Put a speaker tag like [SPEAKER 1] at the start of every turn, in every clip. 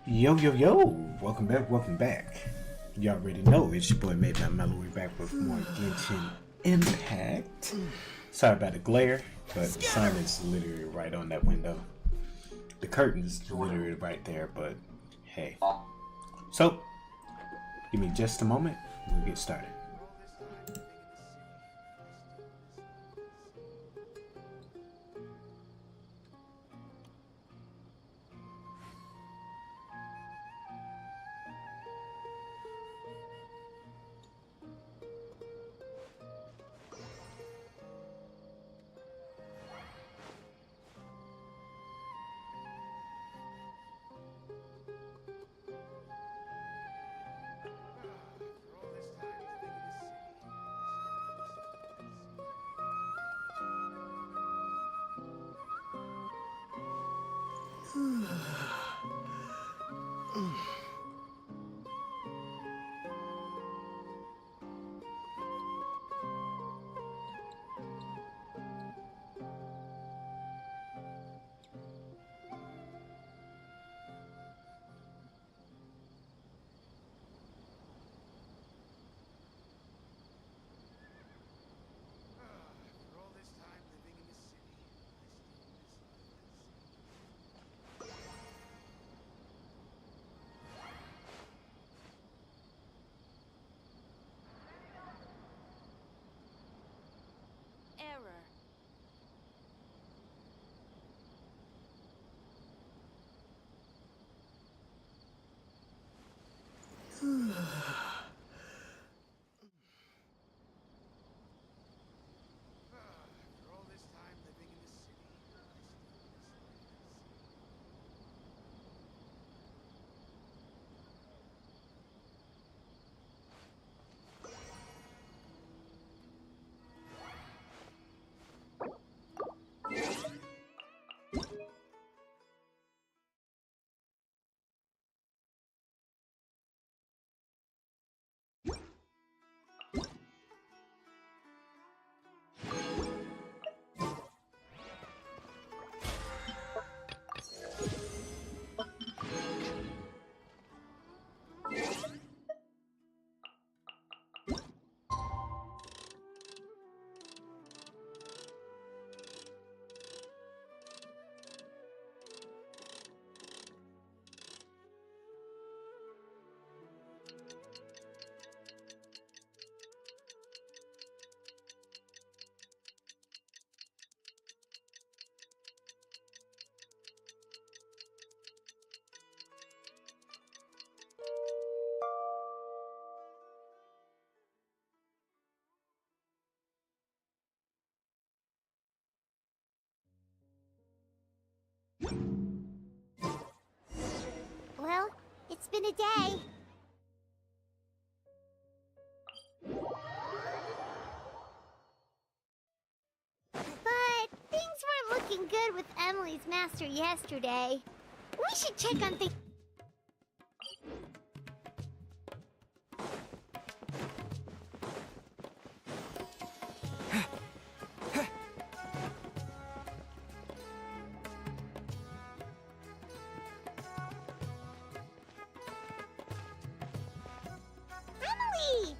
[SPEAKER 1] Yo, yo, yo! Welcome back, welcome back. You already know it's your boy MadeMenMelo. We're back with more Genshin Impact. Sorry about the glare, but the sun is literally right on that window. The curtain's literally right there, but hey. So, give me just a moment, we'll get started.
[SPEAKER 2] Error.
[SPEAKER 3] Well, it's been a day. But things weren't looking good with Emily's master yesterday. We should check on things. Emily!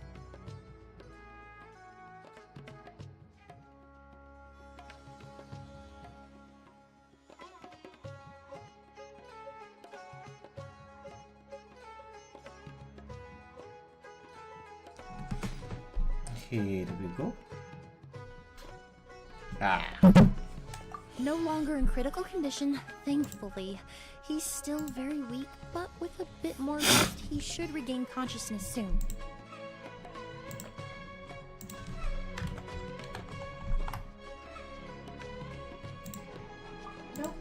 [SPEAKER 1] Here we go. Ah.
[SPEAKER 4] No longer in critical condition, thankfully. He's still very weak, but with a bit more rest, he should regain consciousness soon. Nope.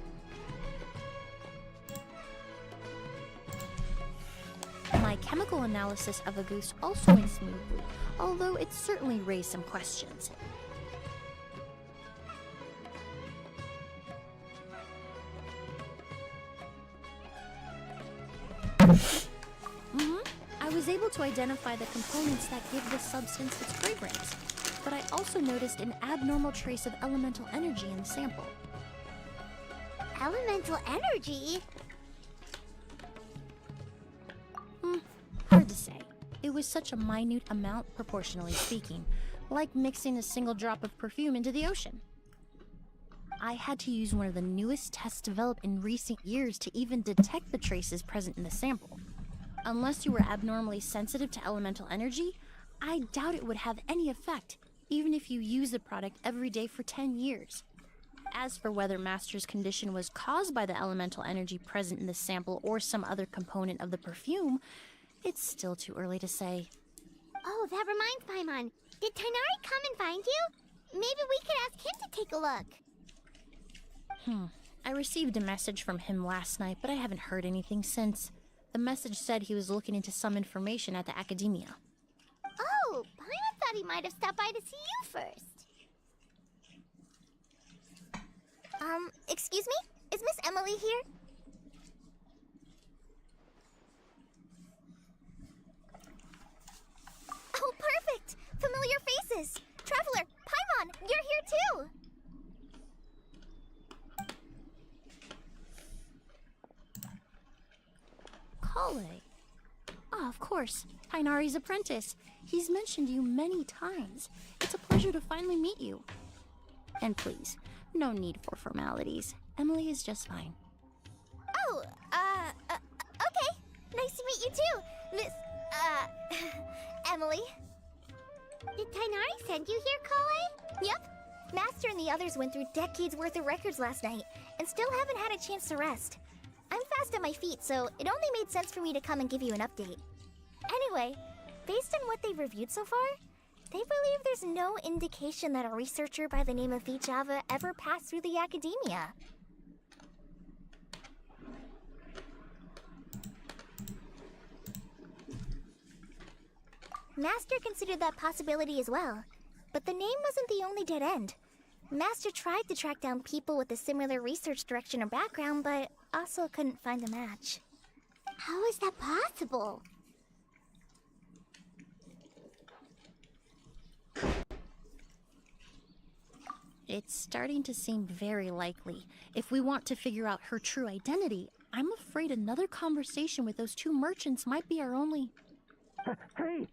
[SPEAKER 4] My chemical analysis of Auguste also went smoothly, although it certainly raised some questions. I was able to identify the components that give this substance its fragrance, but I also noticed an abnormal trace of elemental energy in the sample.
[SPEAKER 3] Elemental energy?
[SPEAKER 4] was such a minute amount, proportionally speaking, like mixing a single drop of perfume into the ocean. I had to use one of the newest tests developed in recent years to even detect the traces present in the sample. Unless you were abnormally sensitive to elemental energy, I doubt it would have any effect, even if you use the product every day for 10 years. As for whether Master's condition was caused by the elemental energy present in the sample or some other component of the perfume, it's still too early to say.
[SPEAKER 3] Oh, that reminds Paimon. Did Tainari come and find you? Maybe we could ask him to take a look.
[SPEAKER 4] I received a message from him last night, but I haven't heard anything since. The message said he was looking into some information at the academia.
[SPEAKER 3] Oh, Paimon thought he might have stopped by to see you first. Excuse me? Is Miss Emily here? Oh, perfect! Familiar faces! Traveler, Paimon, you're here too!
[SPEAKER 4] Kale. Ah, of course. Tainari's apprentice. He's mentioned you many times. It's a pleasure to finally meet you. And please, no need for formalities. Emily is just fine.
[SPEAKER 3] Oh, okay. Nice to meet you too, Miss, Emily. Did Tainari send you here, Kale? Yep. Master and the others went through decades worth of records last night, and still haven't had a chance to rest. I'm fast on my feet, so it only made sense for me to come and give you an update. Anyway, based on what they've reviewed so far, they believe there's no indication that a researcher by the name of Vijava ever passed through the academia. Master considered that possibility as well, but the name wasn't the only dead end. Master tried to track down people with a similar research direction or background, but also couldn't find a match. How is that possible?
[SPEAKER 4] It's starting to seem very likely. If we want to figure out her true identity, I'm afraid another conversation with those two merchants might be our only...
[SPEAKER 2] Hey!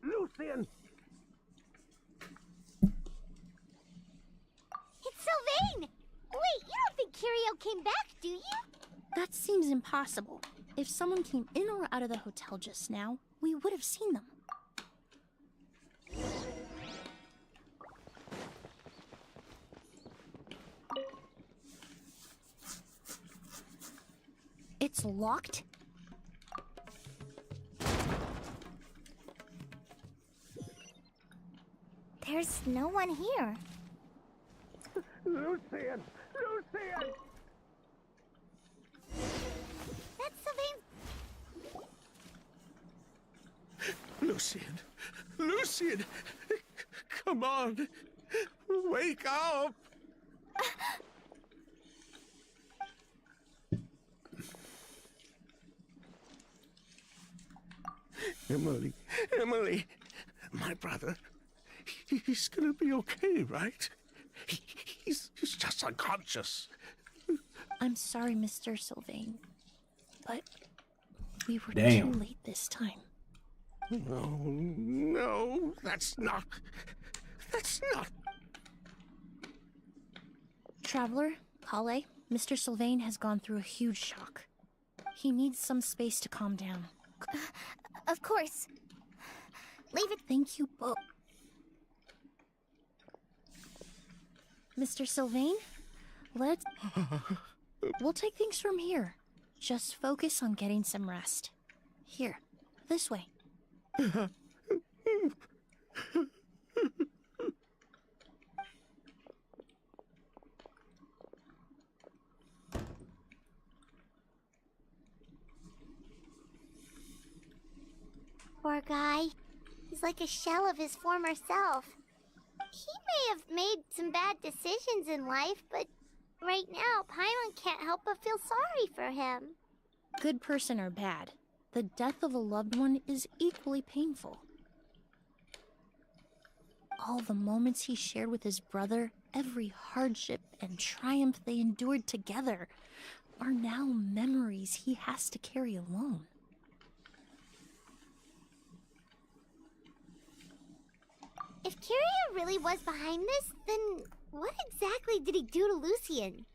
[SPEAKER 2] Lucian!
[SPEAKER 3] It's Sylvain! Wait, you don't think Kirio came back, do you?
[SPEAKER 4] That seems impossible. If someone came in or out of the hotel just now, we would have seen them. It's locked?
[SPEAKER 3] There's no one here.
[SPEAKER 2] Lucian! Lucian!
[SPEAKER 3] That's Sylvain.
[SPEAKER 2] Lucian! Lucian! Come on! Wake up! Emily, Emily, my brother, he's gonna be okay, right? He's just unconscious.
[SPEAKER 4] I'm sorry, Mr. Sylvain, but we were
[SPEAKER 1] Damn.
[SPEAKER 4] too late this time.
[SPEAKER 2] No, no, that's not.
[SPEAKER 4] Traveler, Kale, Mr. Sylvain has gone through a huge shock. He needs some space to calm down.
[SPEAKER 3] Of course. Leave it.
[SPEAKER 4] Thank you both. Mr. Sylvain, we'll take things from here. Just focus on getting some rest. Here, this way.
[SPEAKER 3] Poor guy. He's like a shell of his former self. He may have made some bad decisions in life, but right now, Paimon can't help but feel sorry for him.
[SPEAKER 4] Good person or bad, the death of a loved one is equally painful. All the moments he shared with his brother, every hardship and triumph they endured together, are now memories he has to carry alone.
[SPEAKER 3] Kyria really was behind this, then what exactly did he do to Lucien?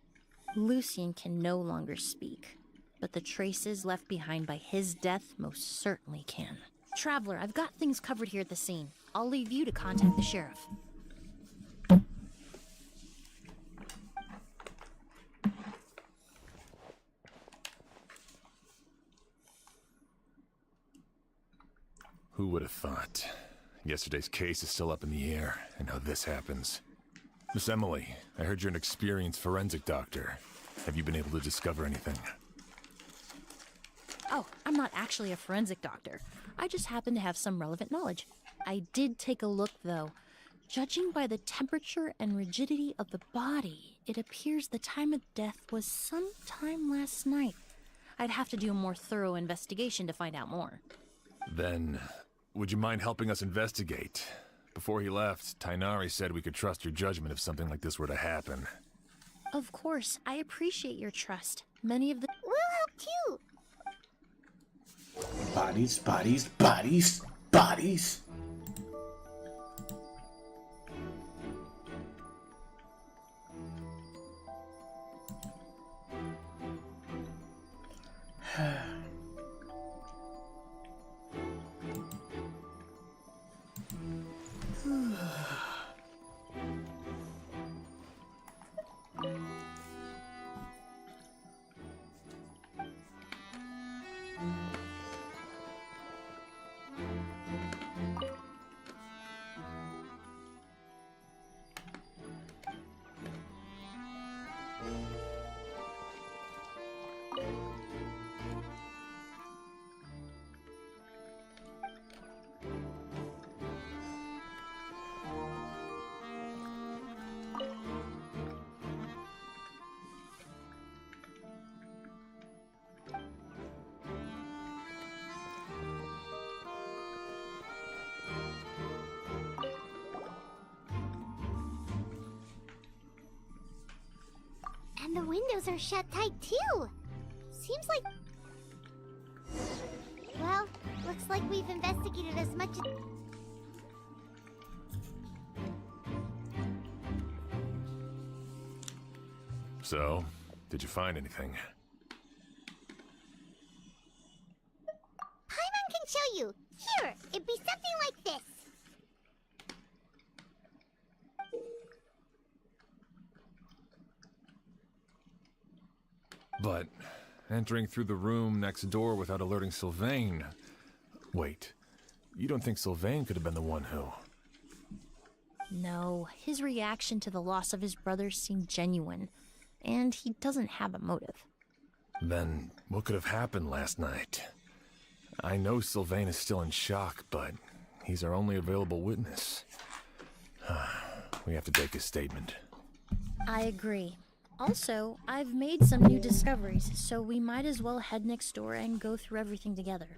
[SPEAKER 4] Lucien can no longer speak, but the traces left behind by his death most certainly can. Traveler, I've got things covered here at the scene. I'll leave you to contact the sheriff.
[SPEAKER 5] Who would have thought? Yesterday's case is still up in the air, and now this happens. Miss Emily, I heard you're an experienced forensic doctor. Have you been able to discover anything?
[SPEAKER 4] Oh, I'm not actually a forensic doctor. I just happen to have some relevant knowledge. I did take a look, though. Judging by the temperature and rigidity of the body, it appears the time of death was sometime last night. I'd have to do a more thorough investigation to find out more.
[SPEAKER 5] Then, would you mind helping us investigate? Before he left, Tainari said we could trust your judgment if something like this were to happen.
[SPEAKER 4] Of course, I appreciate your trust. Many of the...
[SPEAKER 3] We'll help too!
[SPEAKER 1] Bodies, bodies, bodies, bodies.
[SPEAKER 3] And the windows are shut tight too. Seems like... Well, looks like we've investigated as much as...
[SPEAKER 5] So, did you find anything?
[SPEAKER 3] Paimon can show you. Here, it'd be something like this.
[SPEAKER 5] But entering through the room next door without alerting Sylvain... Wait, you don't think Sylvain could have been the one who...
[SPEAKER 4] No, his reaction to the loss of his brother seemed genuine, and he doesn't have a motive.
[SPEAKER 5] Then, what could have happened last night? I know Sylvain is still in shock, but he's our only available witness. We have to take his statement.
[SPEAKER 4] I agree. Also, I've made some new discoveries, so we might as well head next door and go through everything together.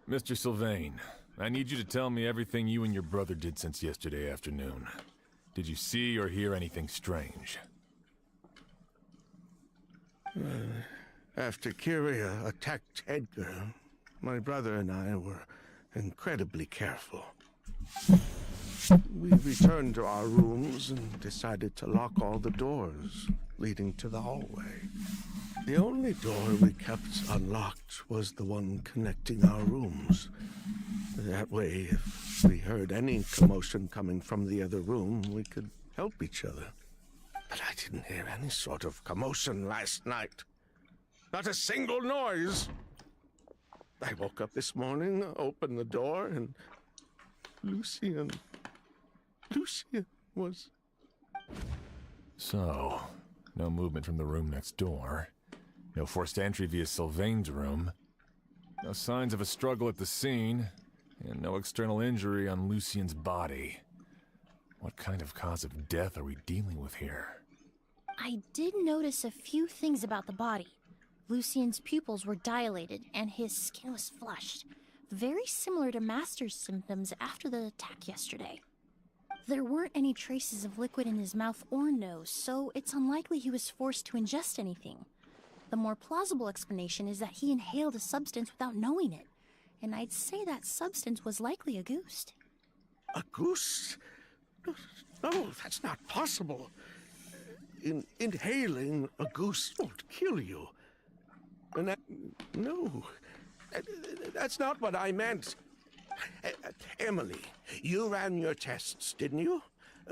[SPEAKER 5] Mr. Sylvain, I need you to tell me everything you and your brother did since yesterday afternoon. Did you see or hear anything strange?
[SPEAKER 2] After Kyria attacked Edgar, my brother and I were incredibly careful. We returned to our rooms and decided to lock all the doors leading to the hallway. The only door we kept unlocked was the one connecting our rooms. That way, if we heard any commotion coming from the other room, we could help each other. But I didn't hear any sort of commotion last night. Not a single noise. I woke up this morning, opened the door, and Lucien was...
[SPEAKER 5] So, no movement from the room next door. No forced entry via Sylvain's room. No signs of a struggle at the scene. And no external injury on Lucien's body. What kind of cause of death are we dealing with here?
[SPEAKER 4] I did notice a few things about the body. Lucien's pupils were dilated, and his skin was flushed. Very similar to Master's symptoms after the attack yesterday. There weren't any traces of liquid in his mouth or nose, so it's unlikely he was forced to ingest anything. The more plausible explanation is that he inhaled a substance without knowing it, and I'd say that substance was likely a ghost.
[SPEAKER 2] A goose? No, that's not possible. Inhaling a goose won't kill you. And no, that's not what I meant. Emily, you ran your tests, didn't you?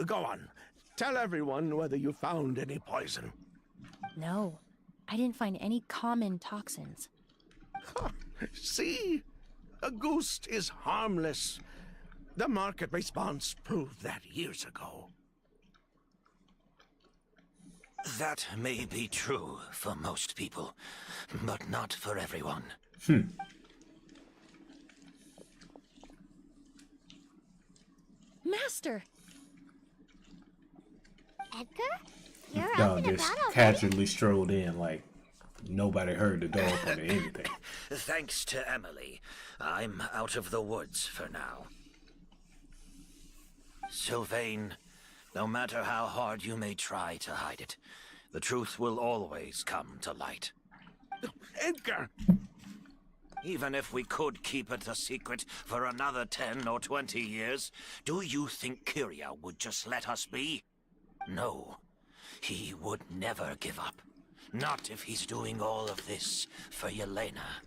[SPEAKER 2] Go on, tell everyone whether you found any poison.
[SPEAKER 4] No, I didn't find any common toxins.
[SPEAKER 2] Huh, see? A goose is harmless. The market response proved that years ago.
[SPEAKER 6] That may be true for most people, but not for everyone.
[SPEAKER 4] Master!
[SPEAKER 3] Edgar? You're
[SPEAKER 1] No,
[SPEAKER 3] up and
[SPEAKER 1] just
[SPEAKER 3] about already?
[SPEAKER 1] casually strolled in like nobody heard the door open or anything.
[SPEAKER 6] Thanks to Emily, I'm out of the woods for now. Sylvain, no matter how hard you may try to hide it, the truth will always come to light.
[SPEAKER 2] Edgar!
[SPEAKER 6] Even if we could keep it a secret for another 10 or 20 years, do you think Kyria would just let us be? No, he would never give up. Not if he's doing all of this for Yelena.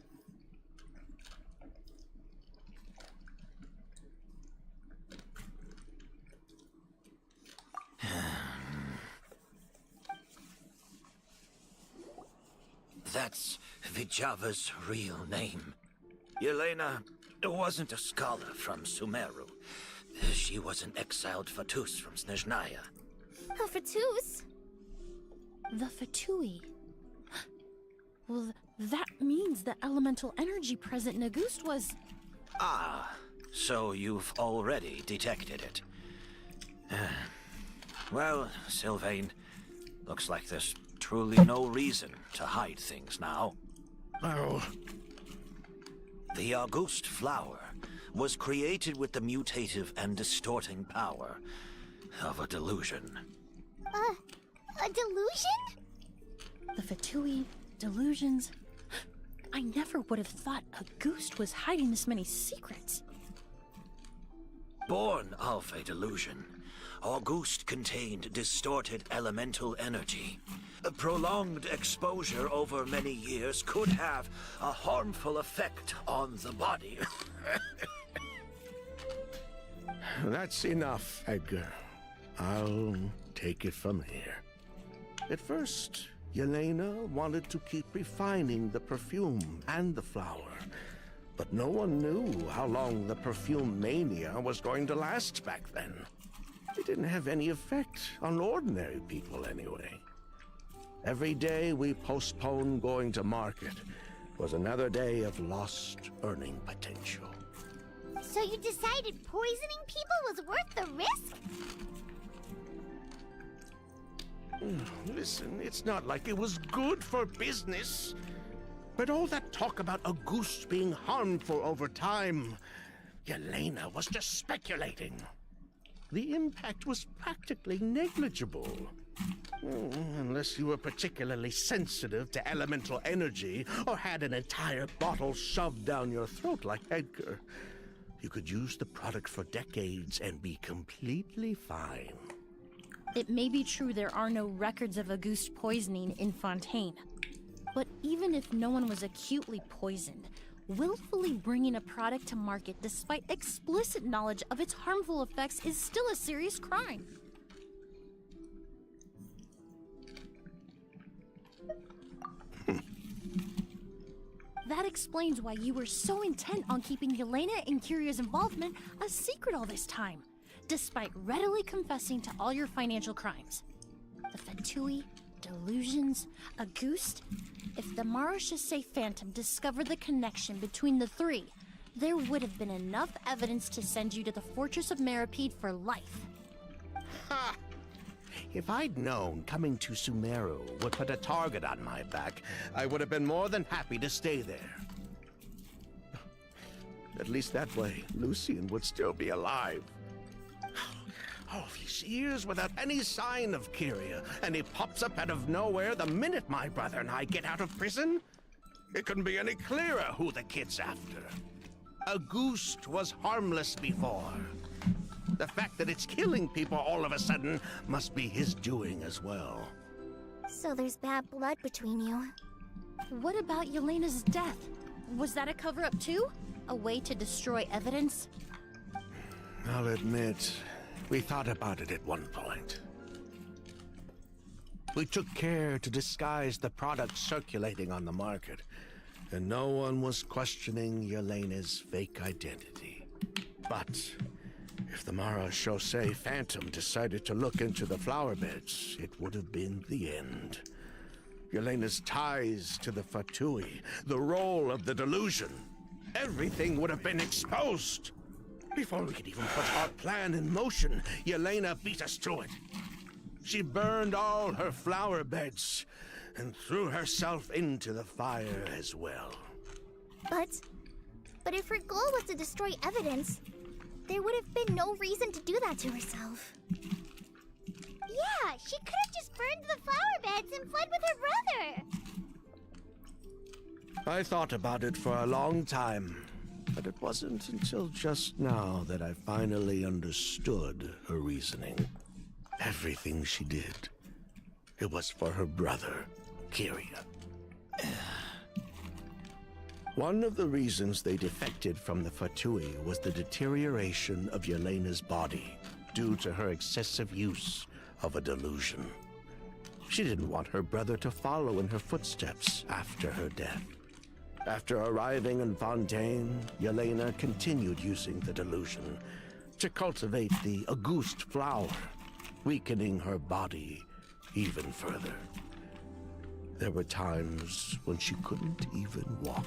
[SPEAKER 6] That's Vijava's real name. Yelena wasn't a scholar from Sumeru. She was an exiled Fatus from Snezhnaya.
[SPEAKER 3] Oh, Fatus?
[SPEAKER 4] The Fatui. Well, that means the elemental energy present in Auguste was...
[SPEAKER 6] Ah, so you've already detected it. Well, Sylvain, looks like there's truly no reason to hide things now.
[SPEAKER 2] Oh,
[SPEAKER 6] The Auguste flower was created with the mutative and distorting power of a delusion.
[SPEAKER 3] A delusion?
[SPEAKER 4] The Fatui, delusions... I never would have thought Auguste was hiding this many secrets.
[SPEAKER 6] Born of a delusion, Auguste contained distorted elemental energy. A prolonged exposure over many years could have a harmful effect on the body.
[SPEAKER 2] that's enough, Edgar. I'll take it from here. At first, Yelena wanted to keep refining the perfume and the flower, but no one knew how long the perfume mania was going to last back then. It didn't have any effect on ordinary people anyway. Every day we postponed going to market was another day of lost earning potential.
[SPEAKER 3] So you decided poisoning people was worth the risk?
[SPEAKER 2] Listen, it's not like it was good for business. But all that talk about Auguste being harmful over time, Yelena was just speculating. The impact was practically negligible. Unless you were particularly sensitive to elemental energy or had an entire bottle shoved down your throat like Edgar. You could use the product for decades and be completely fine.
[SPEAKER 4] It may be true there are no records of Auguste poisoning in Fontaine. But even if no one was acutely poisoned, willfully bringing a product to market despite explicit knowledge of its harmful effects is still a serious crime. That explains why you were so intent on keeping Yelena and Kyria's involvement a secret all this time, despite readily confessing to all your financial crimes. The Fatui, delusions, Auguste. If the Marechaussee Phantom discovered the connection between the three, there would have been enough evidence to send you to the Fortress of Meripede for life.
[SPEAKER 2] Ha! If I'd known coming to Sumeru would put a target on my back, I would have been more than happy to stay there. At least that way, Lucien would still be alive. All these years without any sign of Kyria, and he pops up out of nowhere the minute my brother and I get out of prison? It couldn't be any clearer who the kid's after. A ghost was harmless before. The fact that it's killing people all of a sudden must be his doing as well.
[SPEAKER 3] So there's bad blood between you.
[SPEAKER 4] What about Yelena's death? Was that a cover-up too? A way to destroy evidence?
[SPEAKER 2] I'll admit, we thought about it at one point. We took care to disguise the product circulating on the market, and no one was questioning Yelena's fake identity. But if the Mara Chaussee Phantom decided to look into the flower beds, it would have been the end. Yelena's ties to the Fatui, the role of the delusion, everything would have been exposed. Before we could even put our plan in motion, Yelena beat us to it. She burned all her flower beds and threw herself into the fire as well.
[SPEAKER 3] But if her goal was to destroy evidence, there would have been no reason to do that to herself. Yeah, she could have just burned the flower beds and fled with her brother.
[SPEAKER 2] I thought about it for a long time, but it wasn't until just now that I finally understood her reasoning. Everything she did, it was for her brother, Kyria. One of the reasons they defected from the Fatui was the deterioration of Yelena's body due to her excessive use of a delusion. She didn't want her brother to follow in her footsteps after her death. After arriving in Fontaine, Yelena continued using the delusion to cultivate the Auguste flower, weakening her body even further. There were times when she couldn't even walk.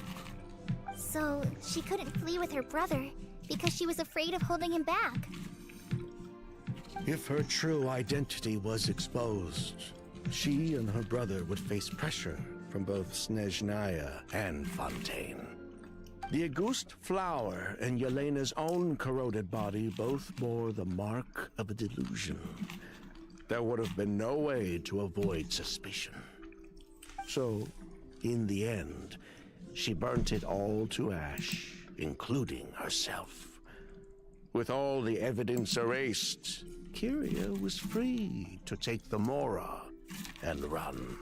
[SPEAKER 3] So she couldn't flee with her brother because she was afraid of holding him back.
[SPEAKER 2] If her true identity was exposed, she and her brother would face pressure from both Snezhnaya and Fontaine. The Auguste flower and Yelena's own corroded body both bore the mark of a delusion. There would have been no way to avoid suspicion. So, in the end, she burnt it all to ash, including herself. With all the evidence erased, Kyria was free to take the Mora and run.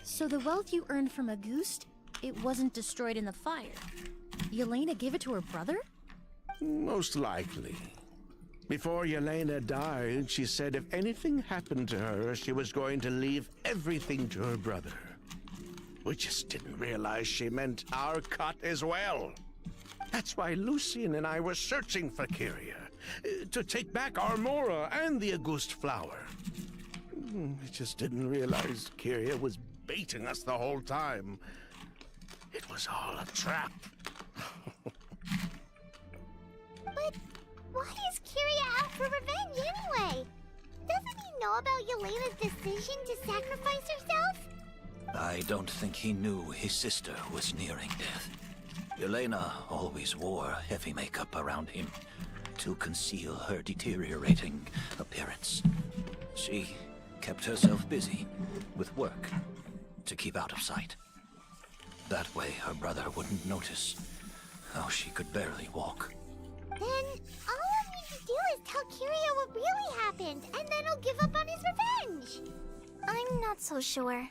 [SPEAKER 4] So the wealth you earned from Auguste, it wasn't destroyed in the fire. Yelena gave it to her brother?
[SPEAKER 2] Most likely. Before Yelena died, she said if anything happened to her, she was going to leave everything to her brother. We just didn't realize she meant our cut as well. That's why Lucien and I were searching for Kyria, to take back our Mora and the Auguste flower. We just didn't realize Kyria was baiting us the whole time. It was all a trap.
[SPEAKER 3] But why is Kyria out for revenge anyway? Doesn't he know about Yelena's decision to sacrifice herself?
[SPEAKER 6] I don't think he knew his sister was nearing death. Yelena always wore heavy makeup around him to conceal her deteriorating appearance. She kept herself busy with work to keep out of sight. That way her brother wouldn't notice how she could barely walk.
[SPEAKER 3] Then all I need to do is tell Kyria what really happened, and then he'll give up on his revenge. I'm not so sure.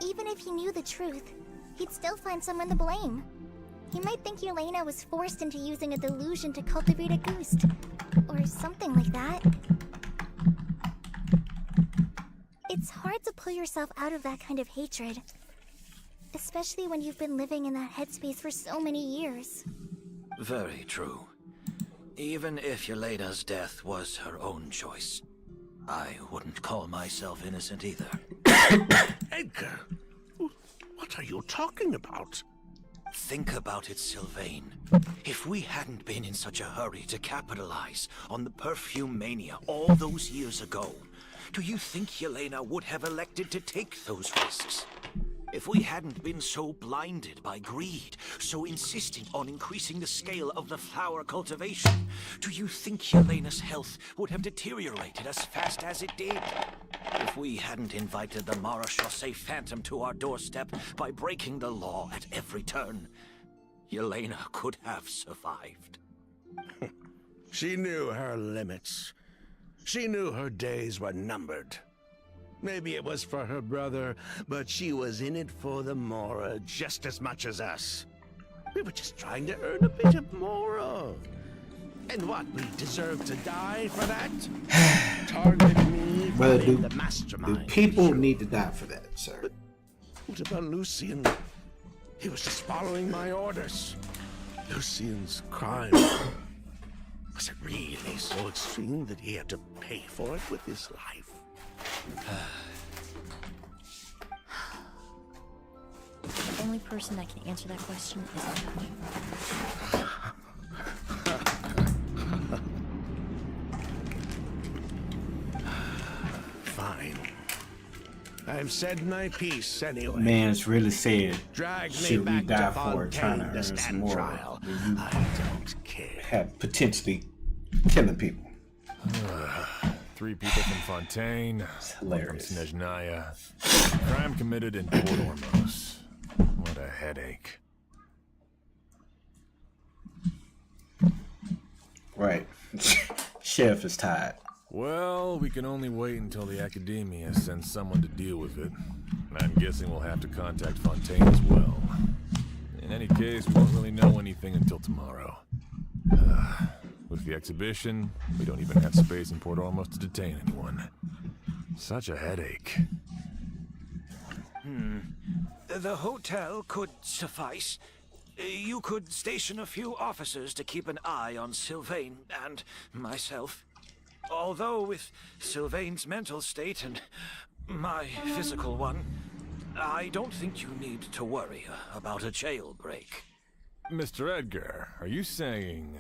[SPEAKER 3] Even if he knew the truth, he'd still find someone to blame. He might think Yelena was forced into using a delusion to cultivate a ghost, or something like that. It's hard to pull yourself out of that kind of hatred, especially when you've been living in that headspace for so many years.
[SPEAKER 6] Very true. Even if Yelena's death was her own choice, I wouldn't call myself innocent either.
[SPEAKER 2] Edgar, what are you talking about?
[SPEAKER 6] Think about it, Sylvain. If we hadn't been in such a hurry to capitalize on the perfume mania all those years ago, do you think Yelena would have elected to take those risks? If we hadn't been so blinded by greed, so insistent on increasing the scale of the flower cultivation, do you think Helena's health would have deteriorated as fast as it did? If we hadn't invited the Marechaussee Phantom to our doorstep by breaking the law at every turn, Helena could have survived.
[SPEAKER 2] She knew her limits. She knew her days were numbered. Maybe it was for her brother, but she was in it for the Mora just as much as us. We were just trying to earn a bit of Mora. And what, we deserve to die for that? Target me for
[SPEAKER 1] Brother,
[SPEAKER 2] being
[SPEAKER 1] do
[SPEAKER 2] the mastermind.
[SPEAKER 1] people
[SPEAKER 2] sure.
[SPEAKER 1] need to die for that, sir?
[SPEAKER 2] But what about Lucian? He was just following my orders. Lucian's crime. Was it really so extreme that he had to pay for it with his life?
[SPEAKER 4] The only person that can answer that question is the judge.
[SPEAKER 2] Fine. I've said my piece anyway.
[SPEAKER 1] Man's really said,
[SPEAKER 2] Drag me
[SPEAKER 1] should we
[SPEAKER 2] back
[SPEAKER 1] die
[SPEAKER 2] to
[SPEAKER 1] for it, trying to
[SPEAKER 2] Fontaine
[SPEAKER 1] earn
[SPEAKER 2] to
[SPEAKER 1] some
[SPEAKER 2] stand
[SPEAKER 1] more?
[SPEAKER 2] trial.
[SPEAKER 1] When you
[SPEAKER 2] I don't care.
[SPEAKER 1] have potentially killing people.
[SPEAKER 5] 3 people from Fontaine,
[SPEAKER 1] It's
[SPEAKER 5] 1 from
[SPEAKER 1] hilarious.
[SPEAKER 5] Snezhnaya. Crime committed in Port Ormos. What a headache.
[SPEAKER 1] Right. Sheriff is tired.
[SPEAKER 5] Well, we can only wait until the Academia sends someone to deal with it. I'm guessing we'll have to contact Fontaine as well. In any case, we won't really know anything until tomorrow. With the exhibition, we don't even have space in Port Ormos to detain anyone. Such a headache.
[SPEAKER 6] The hotel could suffice. You could station a few officers to keep an eye on Sylvain and myself. Although with Sylvain's mental state and my physical one, I don't think you need to worry about a jailbreak.
[SPEAKER 5] Mr. Edgar, are you saying...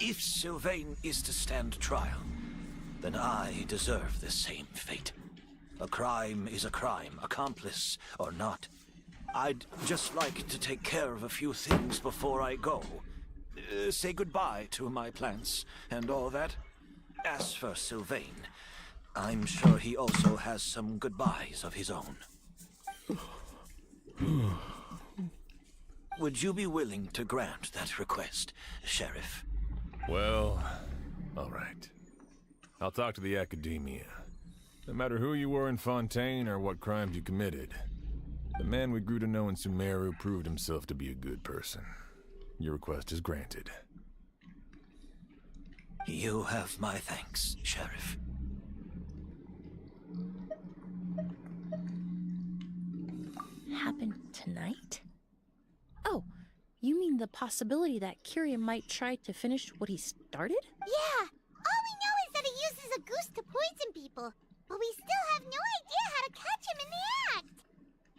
[SPEAKER 6] If Sylvain is to stand trial, then I deserve the same fate. A crime is a crime, accomplice or not. I'd just like to take care of a few things before I go. Say goodbye to my plants and all that. As for Sylvain, I'm sure he also has some goodbyes of his own. Would you be willing to grant that request, Sheriff?
[SPEAKER 5] Well, all right. I'll talk to the Academia. No matter who you were in Fontaine or what crimes you committed, the man we grew to know in Sumeru proved himself to be a good person. Your request is granted.
[SPEAKER 6] You have my thanks, Sheriff.
[SPEAKER 4] Happened tonight? Oh, you mean the possibility that Kyria might try to finish what he started?
[SPEAKER 3] Yeah, all we know is that he uses a goose to poison people, but we still have no idea how to catch him in the act.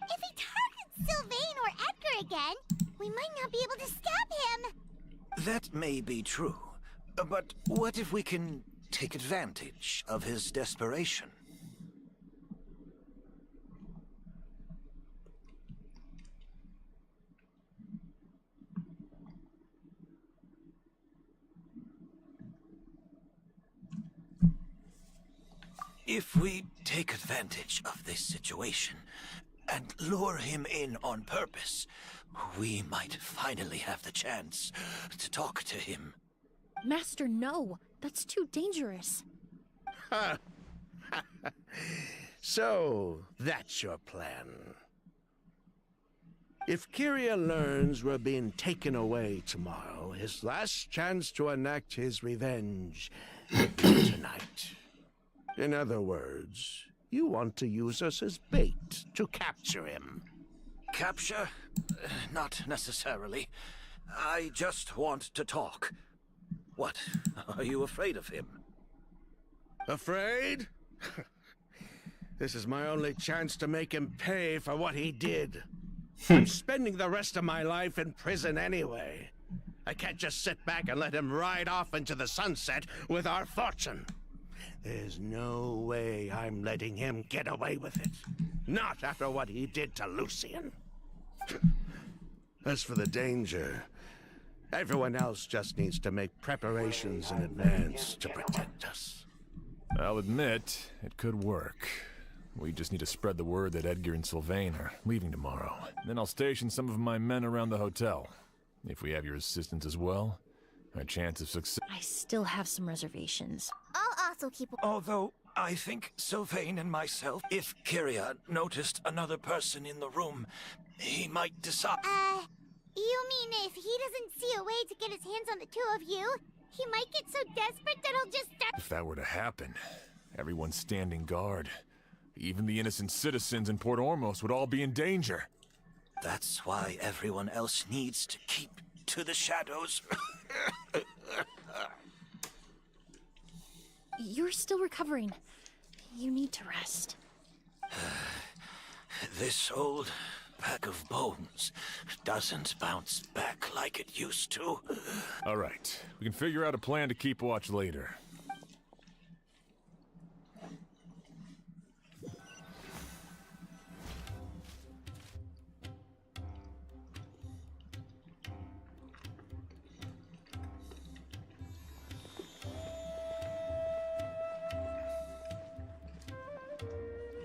[SPEAKER 3] If he targets Sylvain or Edgar again, we might not be able to stop him.
[SPEAKER 6] That may be true, but what if we can take advantage of his desperation? If we take advantage of this situation and lure him in on purpose, we might finally have the chance to talk to him.
[SPEAKER 4] Master, no. That's too dangerous.
[SPEAKER 2] So, that's your plan. If Kyria learns we're being taken away tomorrow, his last chance to enact his revenge will be tonight. In other words, you want to use us as bait to capture him.
[SPEAKER 6] Capture? Not necessarily. I just want to talk. What? Are you afraid of him?
[SPEAKER 2] Afraid? This is my only chance to make him pay for what he did. I'm spending the rest of my life in prison anyway. I can't just sit back and let him ride off into the sunset with our fortune. There's no way I'm letting him get away with it. Not after what he did to Lucian. As for the danger, everyone else just needs to make preparations in advance to protect us.
[SPEAKER 5] I'll admit, it could work. We just need to spread the word that Edgar and Sylvain are leaving tomorrow. Then I'll station some of my men around the hotel. If we have your assistance as well, our chance of success...
[SPEAKER 4] I still have some reservations.
[SPEAKER 3] I'll also keep.
[SPEAKER 6] Although, I think Sylvain and myself, if Kyria noticed another person in the room, he might decide...
[SPEAKER 3] You mean if he doesn't see a way to get his hands on the two of you, he might get so desperate that he'll just start...
[SPEAKER 5] If that were to happen, everyone's standing guard. Even the innocent citizens in Port Ormos would all be in danger.
[SPEAKER 6] That's why everyone else needs to keep to the shadows.
[SPEAKER 4] You're still recovering. You need to rest.
[SPEAKER 6] This old pack of bones doesn't bounce back like it used to.
[SPEAKER 5] All right, we can figure out a plan to keep watch later.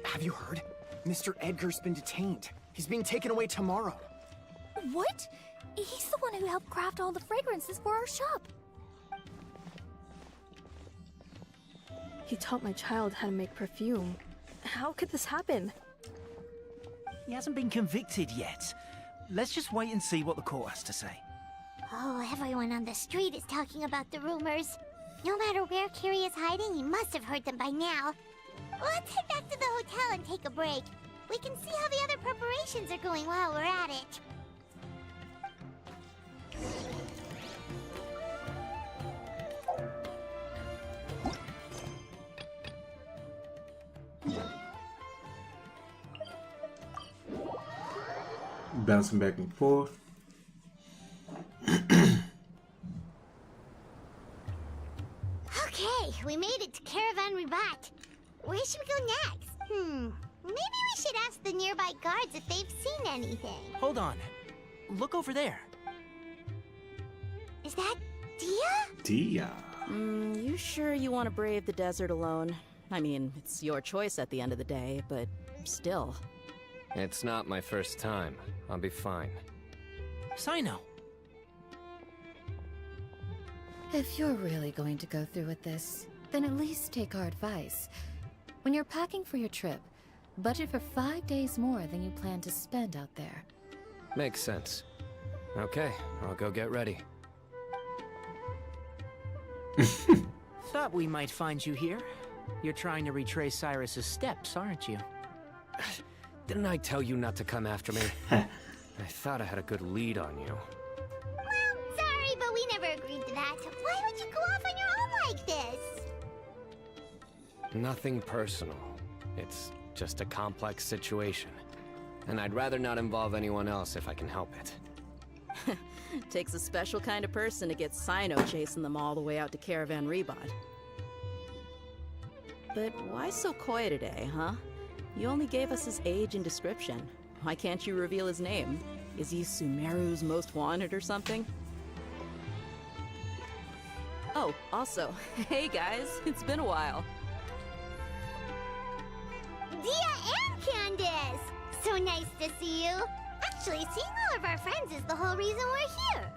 [SPEAKER 7] Have you heard? Mr. Edgar's been detained. He's being taken away tomorrow.
[SPEAKER 3] What? He's the one who helped craft all the fragrances for our shop.
[SPEAKER 8] He taught my child how to make perfume. How could this happen?
[SPEAKER 9] He hasn't been convicted yet. Let's just wait and see what the court has to say.
[SPEAKER 3] Oh, everyone on the street is talking about the rumors. No matter where Kyria is hiding, he must have heard them by now. Let's head back to the hotel and take a break. We can see how the other preparations are going while we're at it.
[SPEAKER 1] Bouncing back and forth.
[SPEAKER 3] Okay, we made it to Caravan Ribat. Where should we go next? Maybe we should ask the nearby guards if they've seen anything.
[SPEAKER 9] Hold on. Look over there.
[SPEAKER 3] Is that Dia?
[SPEAKER 1] Dia.
[SPEAKER 10] You sure you want to brave the desert alone? I mean, it's your choice at the end of the day, but still.
[SPEAKER 11] It's not my first time. I'll be fine.
[SPEAKER 9] Sino.
[SPEAKER 12] If you're really going to go through with this, then at least take our advice. When you're packing for your trip, budget for 5 days more than you plan to spend out there.
[SPEAKER 11] Makes sense. Okay, I'll go get ready.
[SPEAKER 9] Thought we might find you here. You're trying to retrace Cyrus's steps, aren't you?
[SPEAKER 11] Didn't I tell you not to come after me? I thought I had a good lead on you.
[SPEAKER 3] Well, sorry, but we never agreed to that. Why would you go off on your own like this?
[SPEAKER 11] Nothing personal. It's just a complex situation. And I'd rather not involve anyone else if I can help it.
[SPEAKER 10] Takes a special kind of person to get Sino chasing them all the way out to Caravan Ribat. But why so coy today, huh? You only gave us his age and description. Why can't you reveal his name? Is he Sumeru's most wanted or something? Oh, also, hey guys, it's been a while.
[SPEAKER 3] Dia and Candace! So nice to see you. Actually, seeing all of our friends is the whole reason we're here.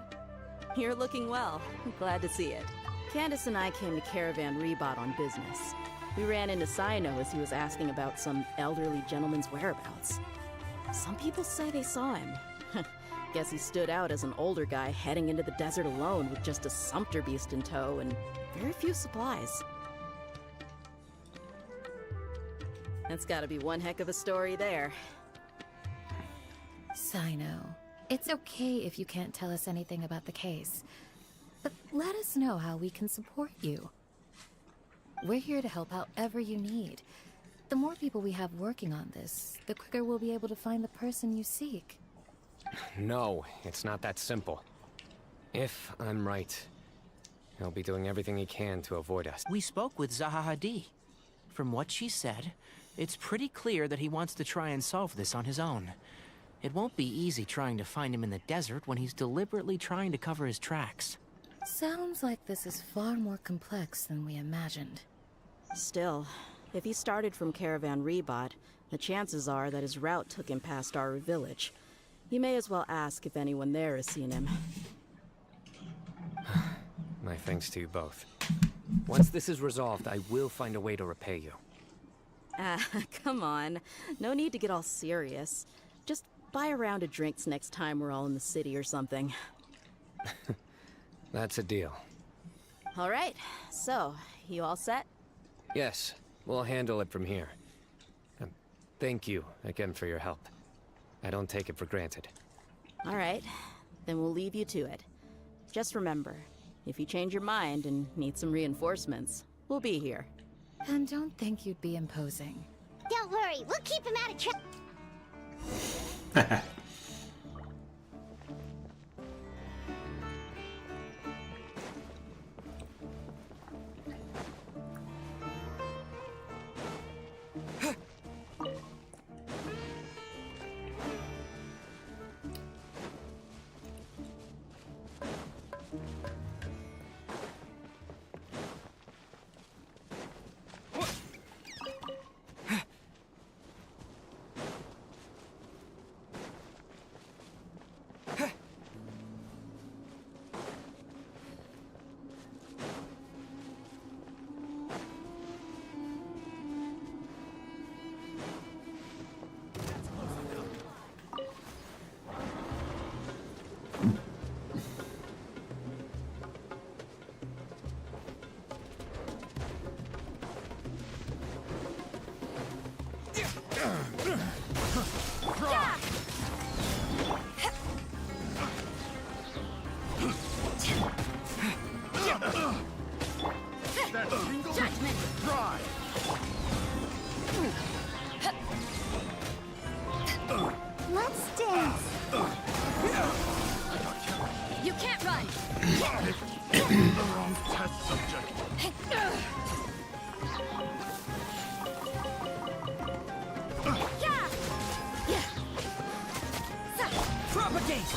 [SPEAKER 10] You're looking well. I'm glad to see it. Candace and I came to Caravan Ribat on business. We ran into Sino as he was asking about some elderly gentleman's whereabouts. Some people say they saw him. Guess he stood out as an older guy heading into the desert alone with just a sumpter beast in tow and very few supplies. That's gotta be one heck of a story there.
[SPEAKER 12] Sino, it's okay if you can't tell us anything about the case. But let us know how we can support you. We're here to help however you need. The more people we have working on this, the quicker we'll be able to find the person you seek.
[SPEAKER 11] No, it's not that simple. If I'm right, He'll be doing everything he can to avoid us.
[SPEAKER 9] We spoke with Zaha Hadid. From what she said, it's pretty clear that he wants to try and solve this on his own. It won't be easy trying to find him in the desert when he's deliberately trying to cover his tracks.
[SPEAKER 12] Sounds like this is far more complex than we imagined.
[SPEAKER 10] Still, if he started from Caravan Rebot, the chances are that his route took him past our village. You may as well ask if anyone there has seen him.
[SPEAKER 11] My thanks to you both. Once this is resolved, I will find a way to repay you.
[SPEAKER 10] Ah, come on. No need to get all serious. Just buy a round of drinks next time we're all in the city or something.
[SPEAKER 11] That's a deal.
[SPEAKER 10] All right, so, you all set?
[SPEAKER 11] Yes, we'll handle it from here. Thank you again for your help. I don't take it for granted.
[SPEAKER 10] All right, then we'll leave you to it. Just remember, if you change your mind and need some reinforcements, we'll be here.
[SPEAKER 12] And don't think you'd be imposing.
[SPEAKER 3] Don't worry, we'll keep him out of trouble. Let's dance.
[SPEAKER 12] You can't run!
[SPEAKER 2] The wrong test subject.
[SPEAKER 9] Propagate!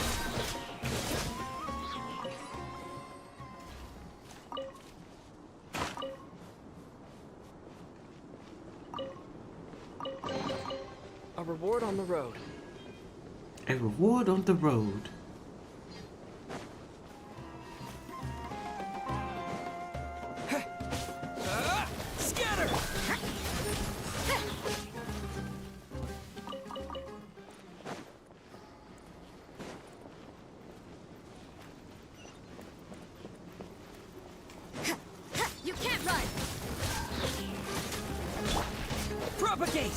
[SPEAKER 9] A reward on the road.
[SPEAKER 1] A reward on the road.
[SPEAKER 9] Scatter!
[SPEAKER 12] You can't run!
[SPEAKER 9] Propagate!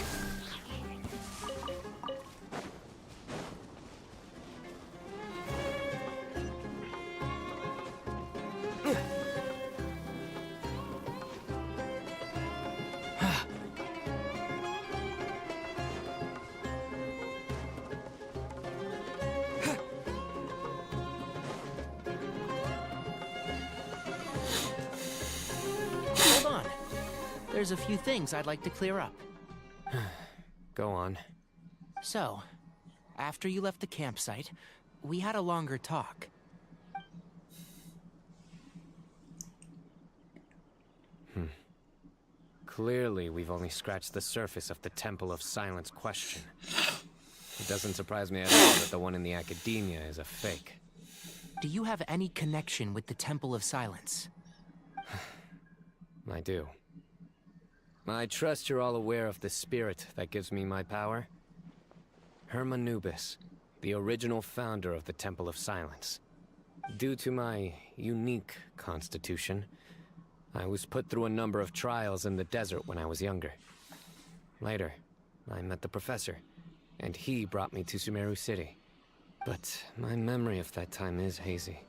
[SPEAKER 9] Hold on. There's a few things I'd like to clear up.
[SPEAKER 11] Go on.
[SPEAKER 9] So, after you left the campsite, we had a longer talk.
[SPEAKER 11] Clearly, we've only scratched the surface of the Temple of Silence question. It doesn't surprise me at all that the one in the academia is a fake.
[SPEAKER 9] Do you have any connection with the Temple of Silence?
[SPEAKER 11] I do. I trust you're all aware of the spirit that gives me my power. Hermanubis, the original founder of the Temple of Silence. Due to my unique constitution, I was put through a number of trials in the desert when I was younger. Later, I met the professor, and he brought me to Sumeru City. But my memory of that time is hazy.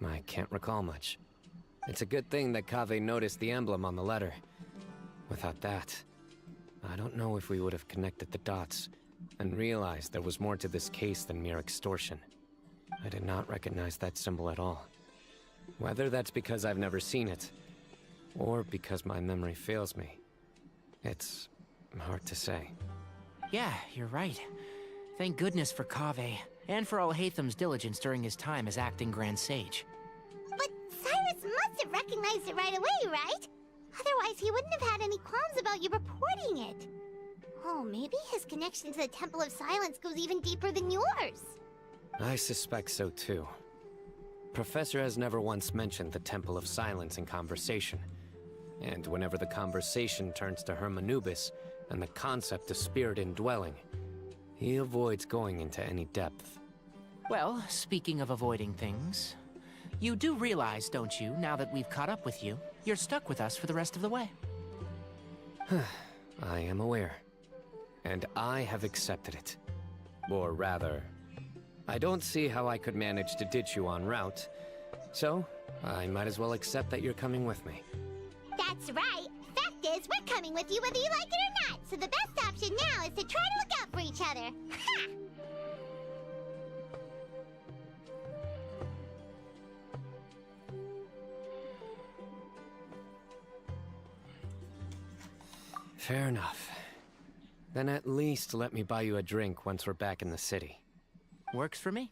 [SPEAKER 11] I can't recall much. It's a good thing that Kaveh noticed the emblem on the letter. Without that, I don't know if we would have connected the dots and realized there was more to this case than mere extortion. I did not recognize that symbol at all. Whether that's because I've never seen it, or because my memory fails me, it's hard to say.
[SPEAKER 9] Yeah, you're right. Thank goodness for Kaveh, and for Alhaitham's diligence during his time as acting Grand Sage.
[SPEAKER 3] But Cyrus must have recognized it right away, right? Otherwise, he wouldn't have had any qualms about you reporting it. Oh, maybe his connection to the Temple of Silence goes even deeper than yours.
[SPEAKER 11] I suspect so too. Professor has never once mentioned the Temple of Silence in conversation. And whenever the conversation turns to Hermanubis and the concept of spirit indwelling, he avoids going into any depth.
[SPEAKER 9] Well, speaking of avoiding things, you do realize, don't you, now that we've caught up with you, you're stuck with us for the rest of the way?
[SPEAKER 11] I am aware. And I have accepted it. Or rather, I don't see how I could manage to ditch you en route, so I might as well accept that you're coming with me.
[SPEAKER 3] That's right. Fact is, we're coming with you whether you like it or not, so the best option now is to try to look out for each other. Ha!
[SPEAKER 11] Fair enough. Then at least let me buy you a drink once we're back in the city.
[SPEAKER 9] Works for me.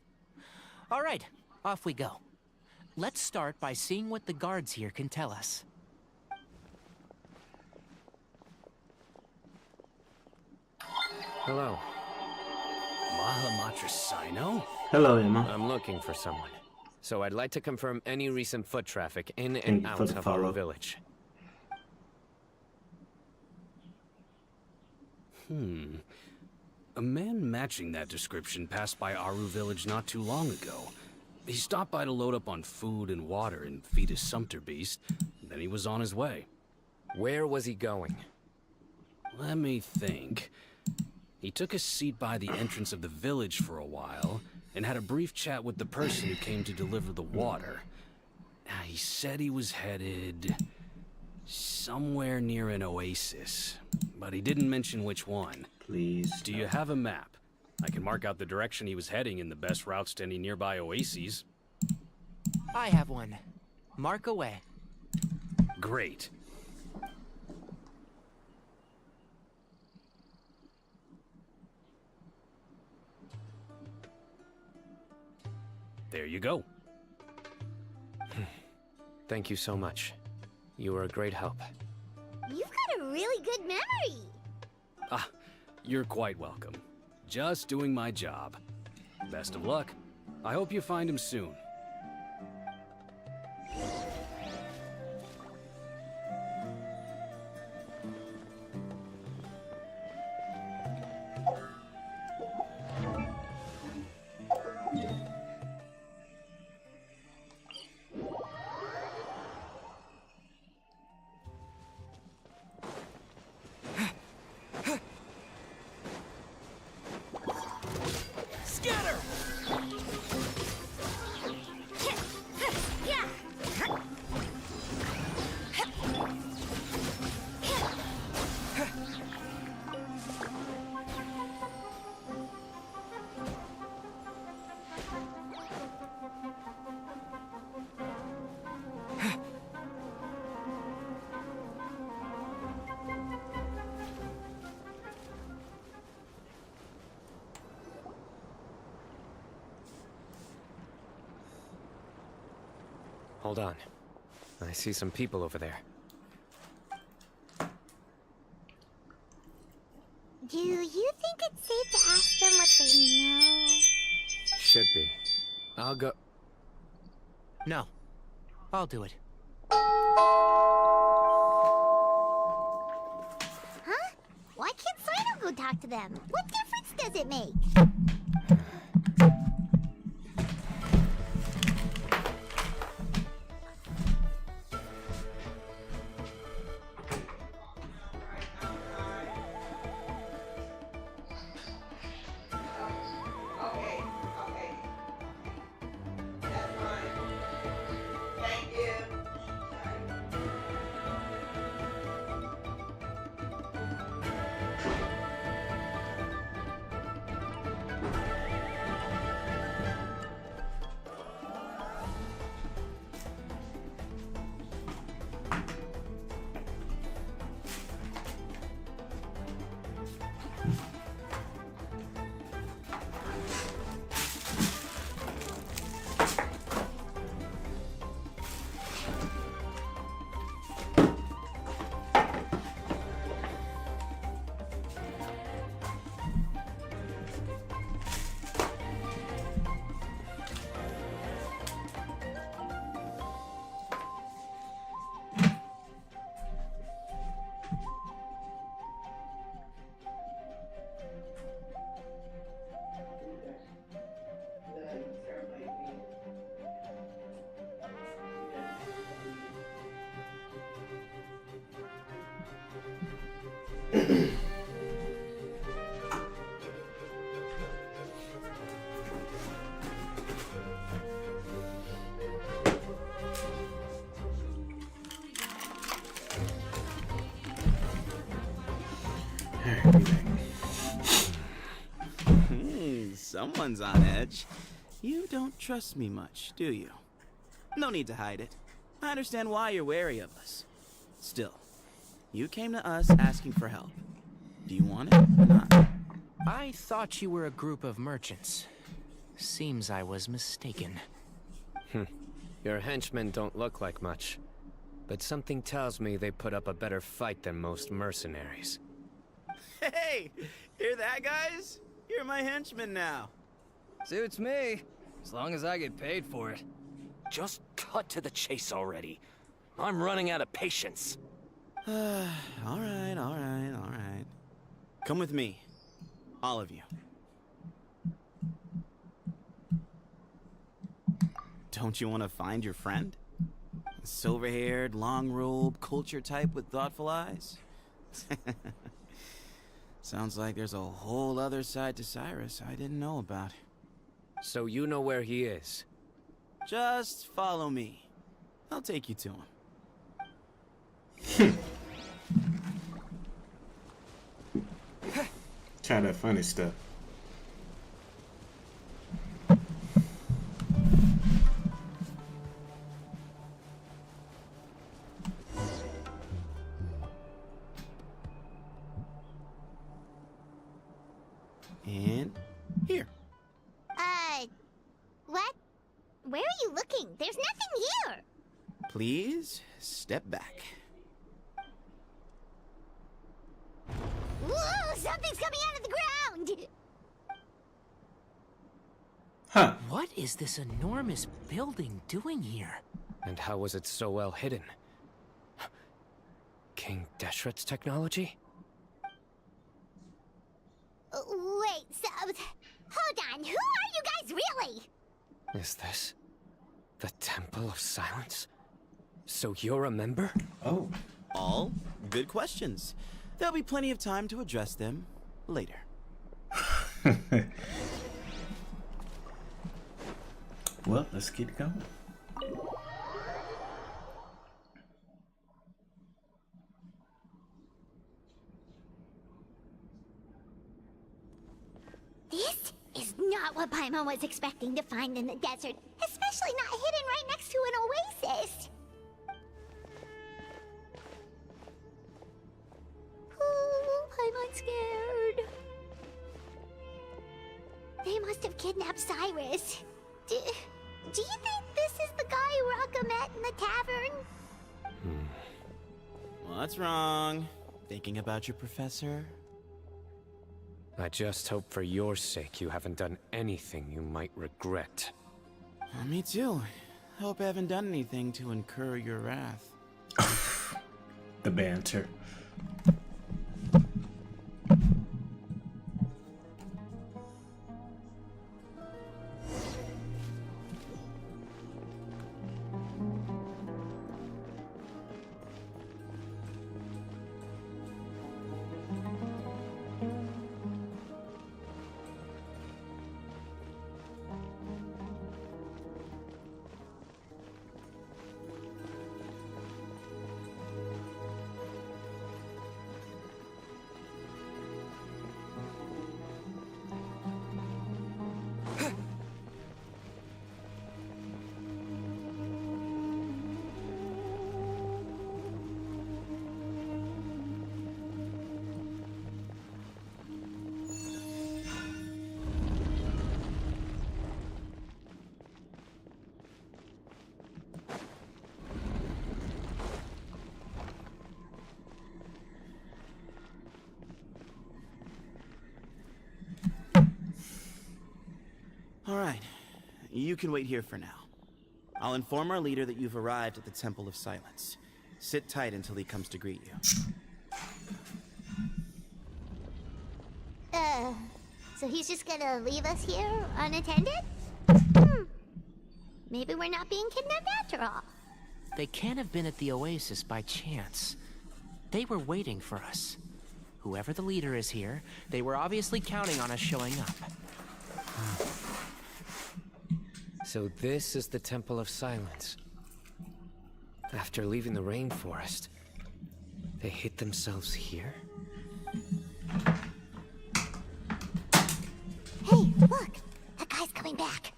[SPEAKER 9] All right, off we go. Let's start by seeing what the guards here can tell us.
[SPEAKER 11] Hello.
[SPEAKER 13] Mahamatrasino?
[SPEAKER 1] Hello, Emma.
[SPEAKER 11] I'm looking for someone. So I'd like to confirm any recent foot traffic in and out of our village.
[SPEAKER 13] A man matching that description passed by Aru village not too long ago. He stopped by to load up on food and water and feed his sumpter beast, then he was on his way.
[SPEAKER 11] Where was he going?
[SPEAKER 13] Let me think. He took a seat by the entrance of the village for a while, and had a brief chat with the person who came to deliver the water. He said he was headed somewhere near an oasis, but he didn't mention which one.
[SPEAKER 1] Please.
[SPEAKER 13] Do you have a map? I can mark out the direction he was heading and the best routes to any nearby oases.
[SPEAKER 9] I have one. Mark away.
[SPEAKER 13] Great. There you go.
[SPEAKER 11] Thank you so much. You were a great help.
[SPEAKER 3] You've got a really good memory.
[SPEAKER 13] Ah, you're quite welcome. Just doing my job. Best of luck. I hope you find him soon.
[SPEAKER 11] Hold on. I see some people over there.
[SPEAKER 3] Do you think it's safe to ask them what they know?
[SPEAKER 11] Should be. I'll go...
[SPEAKER 9] No. I'll do it.
[SPEAKER 3] Huh? Why can't Sino go talk to them? What difference does it make?
[SPEAKER 14] Someone's on edge. You don't trust me much, do you? No need to hide it. I understand why you're wary of us. Still, you came to us asking for help. Do you want it or not?
[SPEAKER 9] I thought you were a group of merchants. Seems I was mistaken.
[SPEAKER 11] Your henchmen don't look like much, but something tells me they put up a better fight than most mercenaries.
[SPEAKER 14] Hey! Hear that, guys? You're my henchman now.
[SPEAKER 15] Suits me, as long as I get paid for it.
[SPEAKER 6] Just cut to the chase already. I'm running out of patience.
[SPEAKER 14] All right. Come with me. All of you. Don't you want to find your friend? A silver-haired, long-robed, culture type with thoughtful eyes? Sounds like there's a whole other side to Cyrus I didn't know about.
[SPEAKER 11] So you know where he is?
[SPEAKER 14] Just follow me. I'll take you to him.
[SPEAKER 1] Try that funny stuff.
[SPEAKER 14] And here.
[SPEAKER 3] What? Where are you looking? There's nothing here.
[SPEAKER 14] Please step back.
[SPEAKER 3] Whoa, something's coming out of the ground.
[SPEAKER 1] Huh.
[SPEAKER 9] What is this enormous building doing here?
[SPEAKER 11] And how was it so well hidden? King Deshret's technology?
[SPEAKER 3] Wait, so... Hold on, who are you guys really?
[SPEAKER 11] Is this the Temple of Silence? So you're a member?
[SPEAKER 1] Oh.
[SPEAKER 14] All good questions. There'll be plenty of time to address them later.
[SPEAKER 1] Well, let's get it going.
[SPEAKER 3] This is not what Paimon was expecting to find in the desert, especially not hidden right next to an oasis. Ooh, Paimon's scared. They must have kidnapped Cyrus. Do you think this is the guy Raka met in the tavern?
[SPEAKER 14] What's wrong? Thinking about your professor?
[SPEAKER 11] I just hope for your sake you haven't done anything you might regret.
[SPEAKER 14] Me too. Hope I haven't done anything to incur your wrath.
[SPEAKER 1] The banter.
[SPEAKER 14] All right. You can wait here for now. I'll inform our leader that you've arrived at the Temple of Silence. Sit tight until he comes to greet you.
[SPEAKER 3] So he's just gonna leave us here unattended? Maybe we're not being kidnapped after all.
[SPEAKER 9] They can't have been at the oasis by chance. They were waiting for us. Whoever the leader is here, they were obviously counting on us showing up.
[SPEAKER 11] So this is the Temple of Silence. After leaving the rainforest, they hid themselves here?
[SPEAKER 3] Hey, look! That guy's coming back.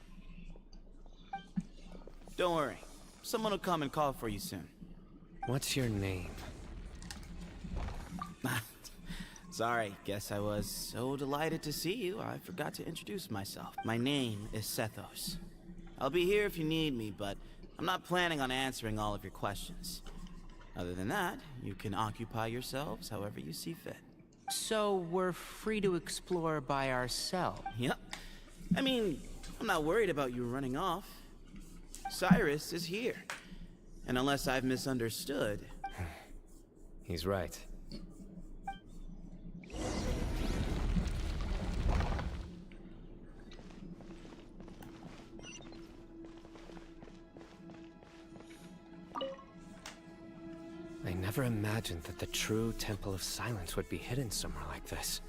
[SPEAKER 14] Don't worry. Someone will come and call for you soon.
[SPEAKER 11] What's your name?
[SPEAKER 14] Sorry, guess I was so delighted to see you, I forgot to introduce myself. My name is Sethos. I'll be here if you need me, but I'm not planning on answering all of your questions. Other than that, you can occupy yourselves however you see fit.
[SPEAKER 9] So we're free to explore by ourselves?
[SPEAKER 14] Yep. I mean, I'm not worried about you running off. Cyrus is here. And unless I've misunderstood...
[SPEAKER 11] He's right. I never imagined that the true Temple of Silence would be hidden somewhere like this.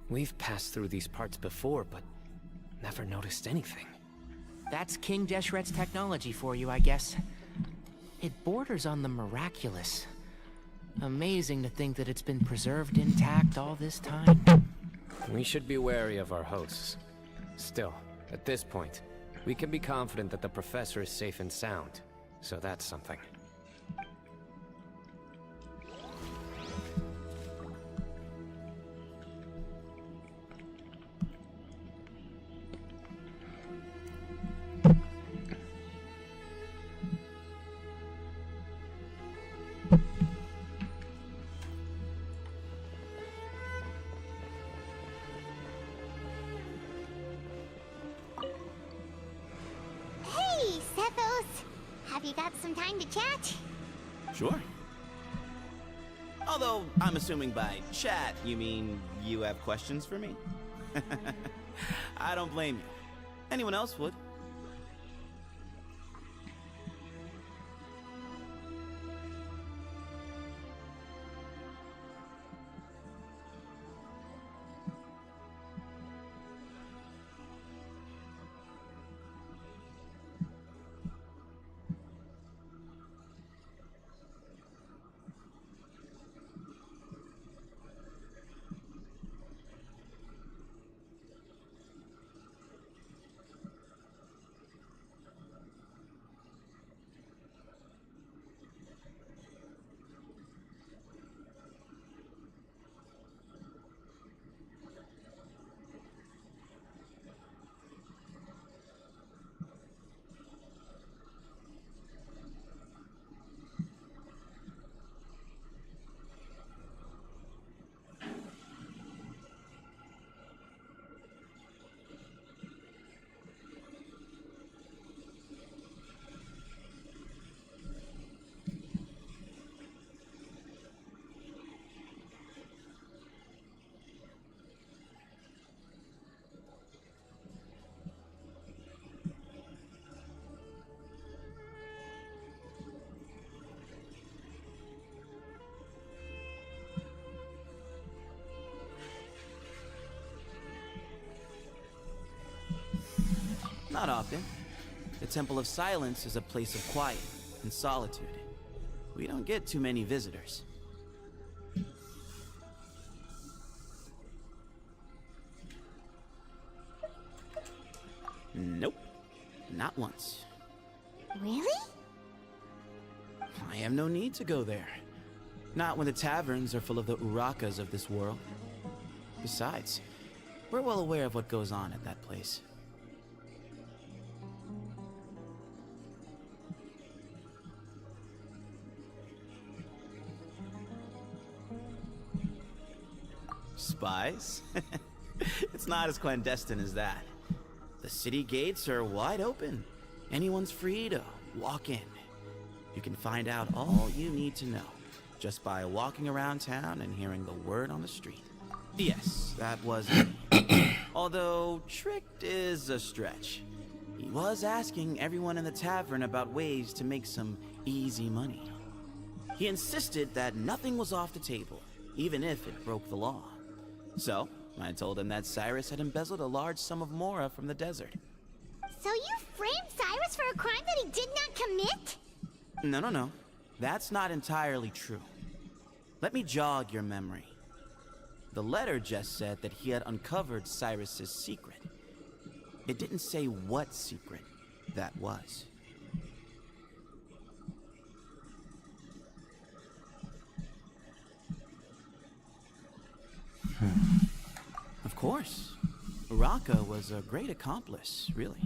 [SPEAKER 11] We've passed through these parts before, but never noticed anything.
[SPEAKER 9] That's King Deshret's technology for you, I guess. It borders on the miraculous. Amazing to think that it's been preserved intact all this time.
[SPEAKER 11] We should be wary of our hosts. Still, at this point, we can be confident that the professor is safe and sound, so that's something.
[SPEAKER 3] Hey, Sethos! Have you got some time to chat?
[SPEAKER 14] Sure. Although, I'm assuming by chat, you mean you have questions for me? I don't blame you. Anyone else would. Not often. The Temple of Silence is a place of quiet and solitude. We don't get too many visitors. Nope. Not once.
[SPEAKER 3] Really?
[SPEAKER 14] I have no need to go there. Not when the taverns are full of the Urakas of this world. Besides, we're well aware of what goes on at that place. Spies? It's not as clandestine as that. The city gates are wide open. Anyone's free to walk in. You can find out all you need to know just by walking around town and hearing the word on the street. Yes, that was me. Although tricked is a stretch. He was asking everyone in the tavern about ways to make some easy money. He insisted that nothing was off the table, even if it broke the law. So, I told him that Cyrus had embezzled a large sum of mora from the desert.
[SPEAKER 3] So you framed Cyrus for a crime that he did not commit?
[SPEAKER 14] No. That's not entirely true. Let me jog your memory. The letter just said that he had uncovered Cyrus's secret. It didn't say what secret that was. Of course. Uraka was a great accomplice, really.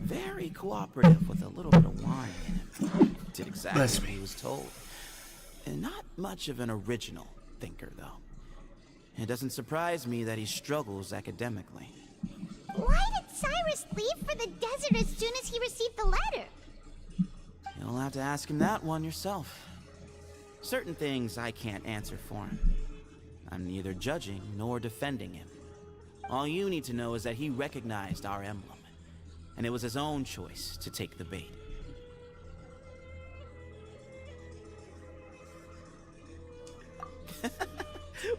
[SPEAKER 14] Very cooperative with a little bit of wine in him. Did exactly what he was told. And not much of an original thinker, though. It doesn't surprise me that he struggles academically.
[SPEAKER 3] Why did Cyrus leave for the desert as soon as he received the letter?
[SPEAKER 14] You'll have to ask him that one yourself. Certain things I can't answer for him. I'm neither judging nor defending him. All you need to know is that he recognized our emblem, and it was his own choice to take the bait.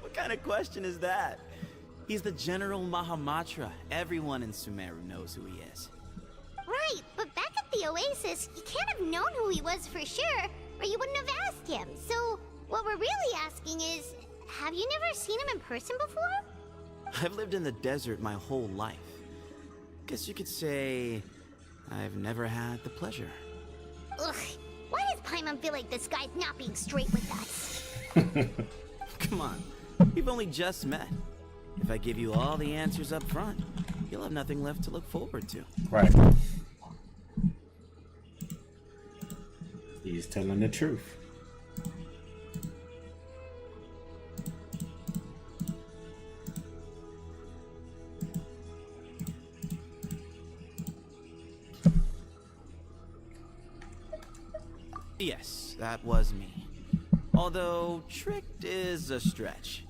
[SPEAKER 14] What kind of question is that? He's the General Mahamatra. Everyone in Sumeru knows who he is.
[SPEAKER 3] Right, but back at the Oasis, you can't have known who he was for sure, or you wouldn't have asked him. So, what we're really asking is, have you never seen him in person before?
[SPEAKER 14] I've lived in the desert my whole life. Guess you could say I've never had the pleasure.
[SPEAKER 3] Ugh, why does Paimon feel like this guy's not being straight with us?
[SPEAKER 14] Come on, we've only just met. If I give you all the answers up front, you'll have nothing left to look forward to.
[SPEAKER 1] Right. He's telling the truth.
[SPEAKER 14] Yes, that was me. Although, tricked is a stretch.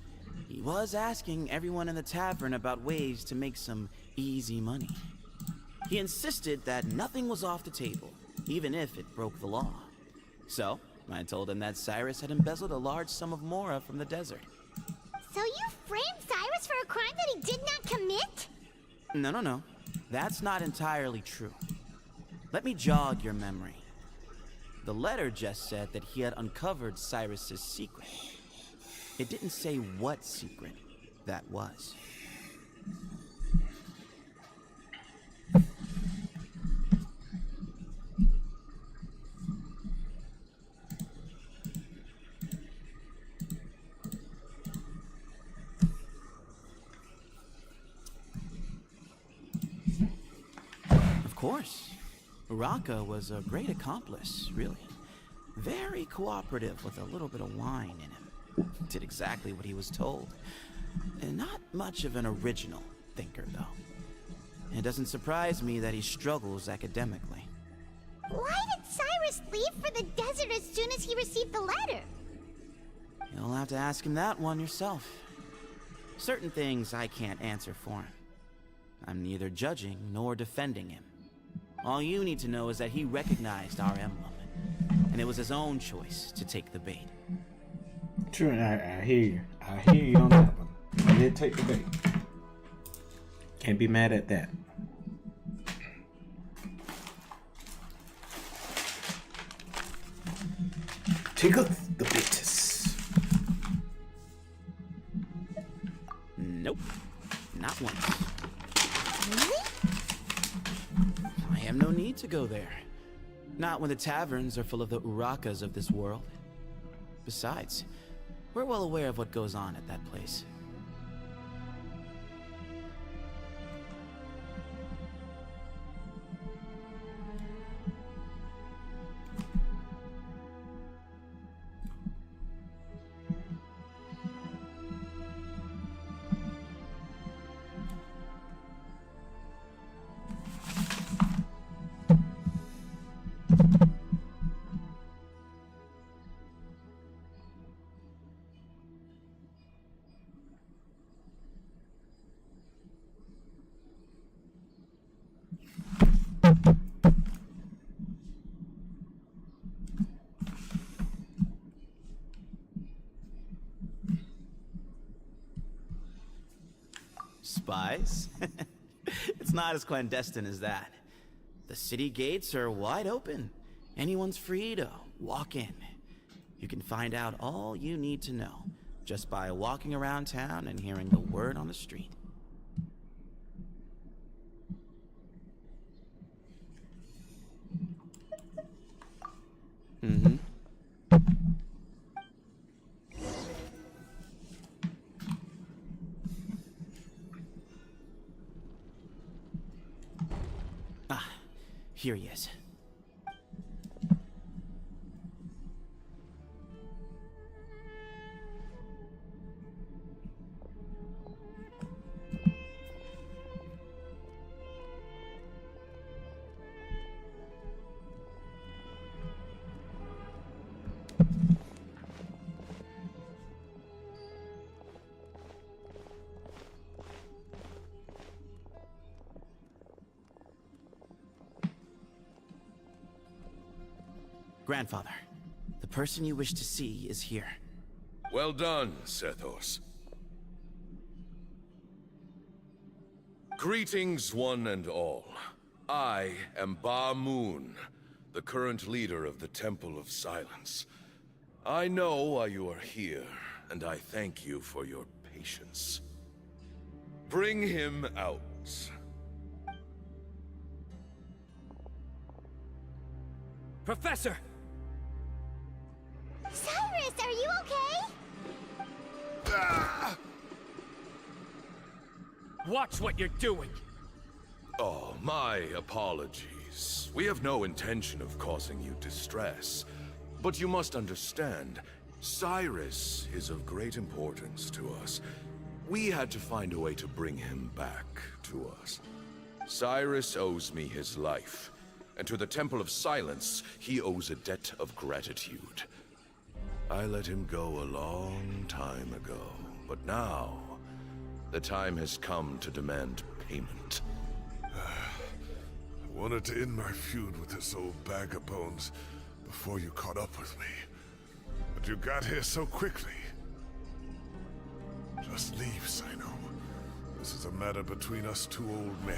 [SPEAKER 14] He was asking everyone in the tavern about ways to make some easy money. He insisted that nothing was off the table, even if it broke the law. So, I told him that Cyrus had embezzled a large sum of mora from the desert.
[SPEAKER 3] So you framed Cyrus for a crime that he did not commit?
[SPEAKER 14] No. That's not entirely true. Let me jog your memory. The letter just said that he had uncovered Cyrus's secret. It didn't say what secret that was. Of course. Uraka was a great accomplice, really. Very cooperative with a little bit of wine in him. Did exactly what he was told. And not much of an original thinker, though. It doesn't surprise me that he struggles academically.
[SPEAKER 3] Why did Cyrus leave for the desert as soon as he received the letter?
[SPEAKER 14] You'll have to ask him that one yourself. Certain things I can't answer for him. I'm neither judging nor defending him. All you need to know is that he recognized our emblem, and it was his own choice to take the bait.
[SPEAKER 1] True, I hear you. I hear you on that one. He did take the bait. Can't be mad at that. Tickle the bitches.
[SPEAKER 14] Nope, not once.
[SPEAKER 3] Really?
[SPEAKER 14] I have no need to go there. Not when the taverns are full of the Urakas of this world. Besides, we're well aware of what goes on at that place. Spies? It's not as clandestine as that. The city gates are wide open. Anyone's free to walk in. You can find out all you need to know just by walking around town and hearing the word on the street.
[SPEAKER 11] Mm-hmm.
[SPEAKER 14] Ah, here he is. Grandfather, the person you wish to see is here.
[SPEAKER 16] Well done, Sethos. Greetings, one and all. I am Ba Moon, the current leader of the Temple of Silence. I know why you are here, and I thank you for your patience. Bring him out.
[SPEAKER 9] Professor!
[SPEAKER 3] Cyrus, are you okay?
[SPEAKER 16] Ah!
[SPEAKER 9] Watch what you're doing!
[SPEAKER 16] Oh, my apologies. We have no intention of causing you distress. But you must understand, Cyrus is of great importance to us. We had to find a way to bring him back to us. Cyrus owes me his life, and to the Temple of Silence, he owes a debt of gratitude. I let him go a long time ago, but now, the time has come to demand payment.
[SPEAKER 2] I wanted to end my feud with this old bag of bones before you caught up with me. But you got here so quickly. Just leave, Sino. This is a matter between us two old men.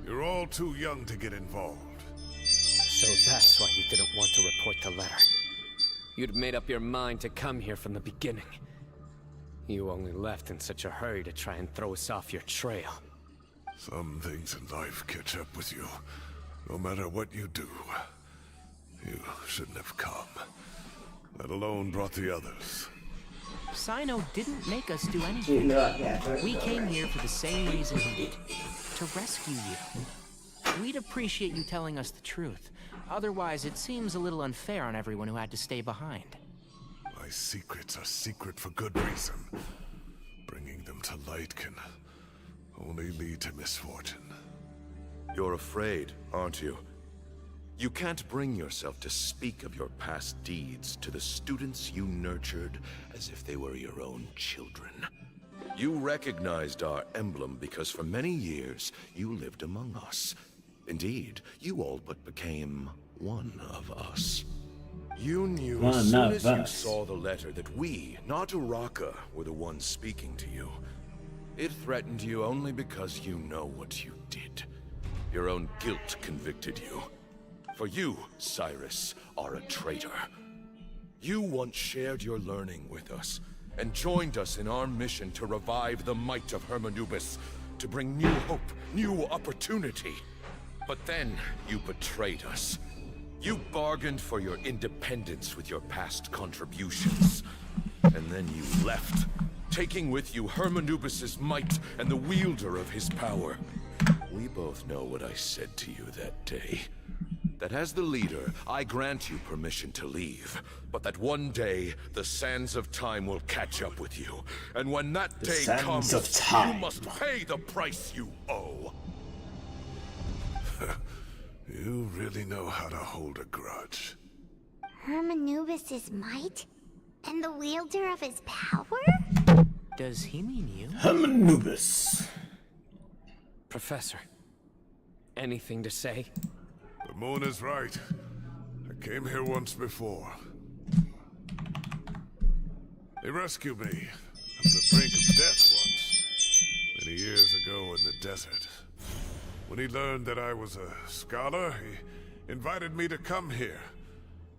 [SPEAKER 2] You're all too young to get involved.
[SPEAKER 11] So that's why you didn't want to report the letter. You'd made up your mind to come here from the beginning. You only left in such a hurry to try and throw us off your trail.
[SPEAKER 2] Some things in life catch up with you. No matter what you do. You shouldn't have come. Let alone brought the others.
[SPEAKER 9] Sino didn't make us do anything. We came here for the same reason he did. To rescue you. We'd appreciate you telling us the truth. Otherwise, it seems a little unfair on everyone who had to stay behind.
[SPEAKER 2] My secrets are secret for good reason. Bringing them to light can only lead to misfortune.
[SPEAKER 16] You're afraid, aren't you? You can't bring yourself to speak of your past deeds to the students you nurtured as if they were your own children. You recognized our emblem because for many years you lived among us. Indeed, you all but became one of us. You knew as soon as you saw the letter that we, not Uraka, were the ones speaking to you. It threatened you only because you know what you did. Your own guilt convicted you. For you, Cyrus, are a traitor. You once shared your learning with us, and joined us in our mission to revive the might of Hermanubis, to bring new hope, new opportunity. But then, you betrayed us. You bargained for your independence with your past contributions. And then you left, taking with you Hermanubis' might and the wielder of his power. We both know what I said to you that day. That as the leader, I grant you permission to leave, but that one day, the sands of time will catch up with you. And when that day comes, you must pay the price you owe.
[SPEAKER 2] You really know how to hold a grudge.
[SPEAKER 3] Hermanubis' might? And the wielder of his power?
[SPEAKER 9] Does he mean you?
[SPEAKER 1] Hermanubis.
[SPEAKER 11] Professor, anything to say?
[SPEAKER 2] The moon is right. I came here once before. They rescued me from the brink of death once.
[SPEAKER 17] Many years ago in the desert, when he learned that I was a scholar, he invited me to come here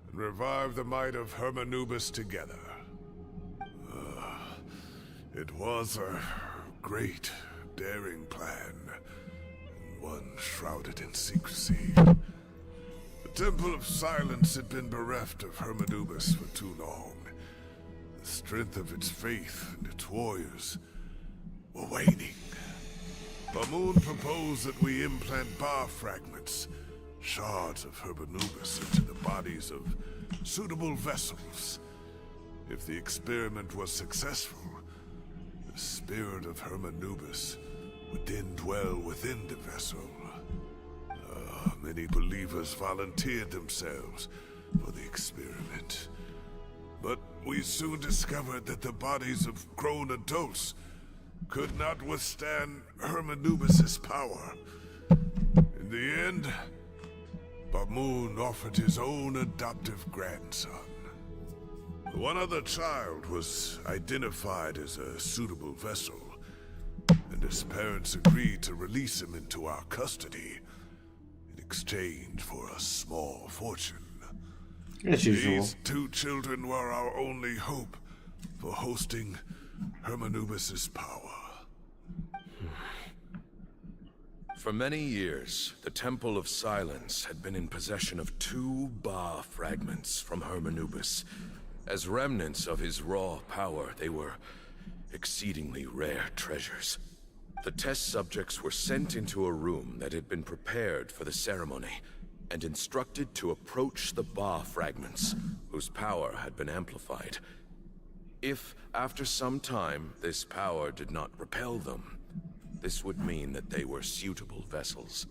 [SPEAKER 17] and revive the might of Hermanubis together. It was a great, daring plan, and one shrouded in secrecy. The Temple of Silence had been bereft of Hermanubis for too long. The strength of its faith and its warriors were waning. Bamoon proposed that we implant bar fragments, shards of Hermanubis, into the bodies of suitable vessels. If the experiment was successful, the spirit of Hermanubis would then dwell within the vessel. Many believers volunteered themselves for the experiment. But we soon discovered that the bodies of grown adults could not withstand Hermanubis' power. In the end, Bamoon offered his own adoptive grandson. One other child was identified as a suitable vessel, and his parents agreed to release him into our custody in exchange for a small fortune.
[SPEAKER 1] As usual.
[SPEAKER 17] These two children were our only hope for hosting Hermanubis' power.
[SPEAKER 16] For many years, the Temple of Silence had been in possession of 2 Ba fragments from Hermanubis. As remnants of his raw power, they were exceedingly rare treasures. The test subjects were sent into a room that had been prepared for the ceremony, and instructed to approach the Ba fragments, whose power had been amplified. If, after some time, this power did not repel them, this would mean that they were suitable vessels.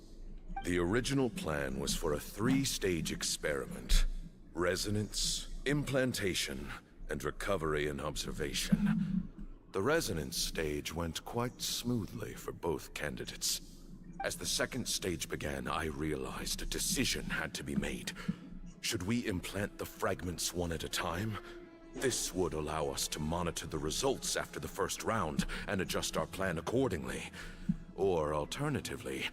[SPEAKER 16] The original plan was for a 3-stage experiment: resonance, implantation, and recovery and observation. The resonance stage went quite smoothly for both candidates. As the 2nd stage began, I realized a decision had to be made. Should we implant the fragments one at a time? This would allow us to monitor the results after the first round and adjust our plan accordingly. Or alternatively,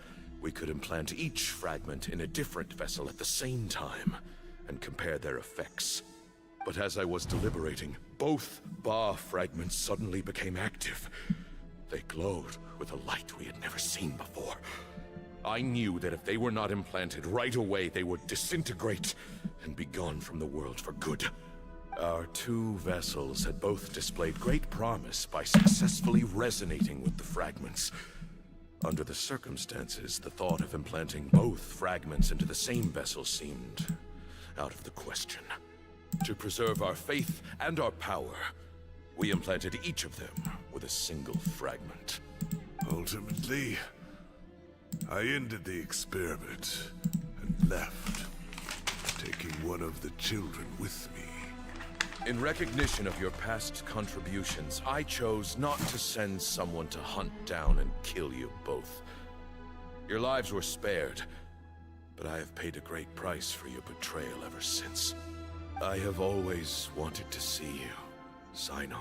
[SPEAKER 16] we could implant each fragment in a different vessel at the same time and compare their effects. But as I was deliberating, both Ba fragments suddenly became active. They glowed with a light we had never seen before. I knew that if they were not implanted right away, they would disintegrate and be gone from the world for good. Our 2 vessels had both displayed great promise by successfully resonating with the fragments. Under the circumstances, the thought of implanting both fragments into the same vessel seemed out of the question. To preserve our faith and our power, we implanted each of them with a single fragment.
[SPEAKER 17] Ultimately, I ended the experiment and left, taking one of the children with me.
[SPEAKER 16] In recognition of your past contributions, I chose not to send someone to hunt down and kill you both. Your lives were spared, but I have paid a great price for your betrayal ever since. I have always wanted to see you, Sino.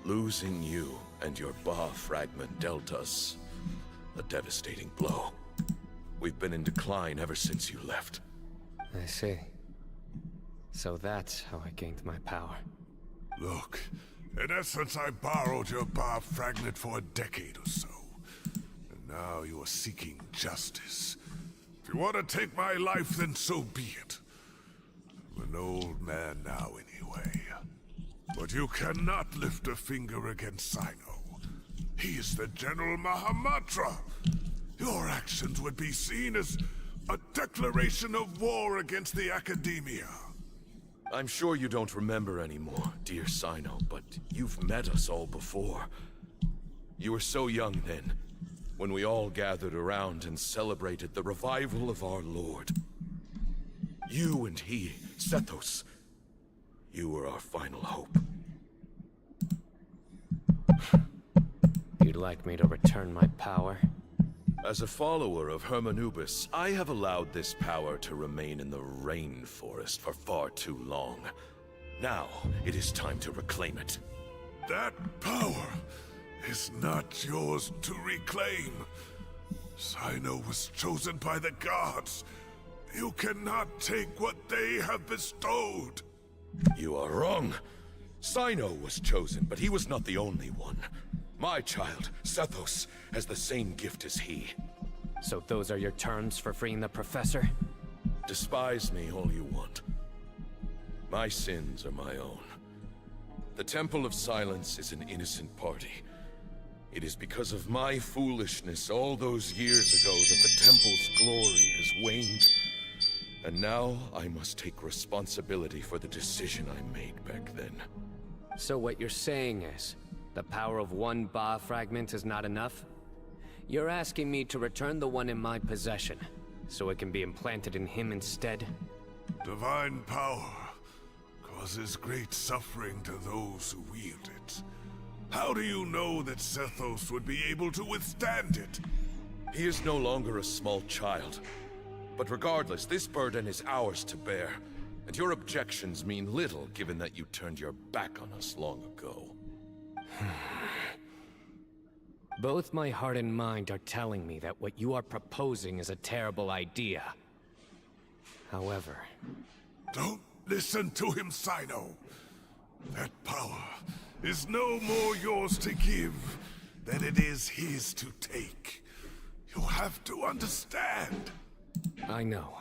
[SPEAKER 16] Losing you and your Ba fragment dealt us a devastating blow. We've been in decline ever since you left.
[SPEAKER 11] I see. So that's how I gained my power.
[SPEAKER 17] Look, in essence, I borrowed your Ba fragment for a decade or so. And now you are seeking justice. If you want to take my life, then so be it. I'm an old man now anyway. But you cannot lift a finger against Sino. He is the General Mahamatra. Your actions would be seen as a declaration of war against the Academia.
[SPEAKER 16] I'm sure you don't remember anymore, dear Sino, but you've met us all before. You were so young then, when we all gathered around and celebrated the revival of our Lord. You and he, Sethos, you were our final hope.
[SPEAKER 11] You'd like me to return my power?
[SPEAKER 16] As a follower of Hermanubis, I have allowed this power to remain in the rainforest for far too long. Now, it is time to reclaim it.
[SPEAKER 17] That power is not yours to reclaim. Cyno was chosen by the gods. You cannot take what they have bestowed.
[SPEAKER 16] You are wrong. Cyno was chosen, but he was not the only one. My child, Sethos, has the same gift as he.
[SPEAKER 11] So those are your terms for freeing the professor?
[SPEAKER 16] Despise me all you want. My sins are my own. The Temple of Silence is an innocent party. It is because of my foolishness all those years ago that the Temple's glory has waned. And now I must take responsibility for the decision I made back then.
[SPEAKER 11] So what you're saying is, the power of one Ba fragment is not enough? You're asking me to return the one in my possession, so it can be implanted in him instead?
[SPEAKER 17] Divine power causes great suffering to those who wield it. How do you know that Sethos would be able to withstand it?
[SPEAKER 16] He is no longer a small child. But regardless, this burden is ours to bear. And your objections mean little, given that you turned your back on us long ago.
[SPEAKER 11] Both my heart and mind are telling me that what you are proposing is a terrible idea. However...
[SPEAKER 17] Don't listen to him, Cyno. That power is no more yours to give than it is his to take. You have to understand.
[SPEAKER 11] I know.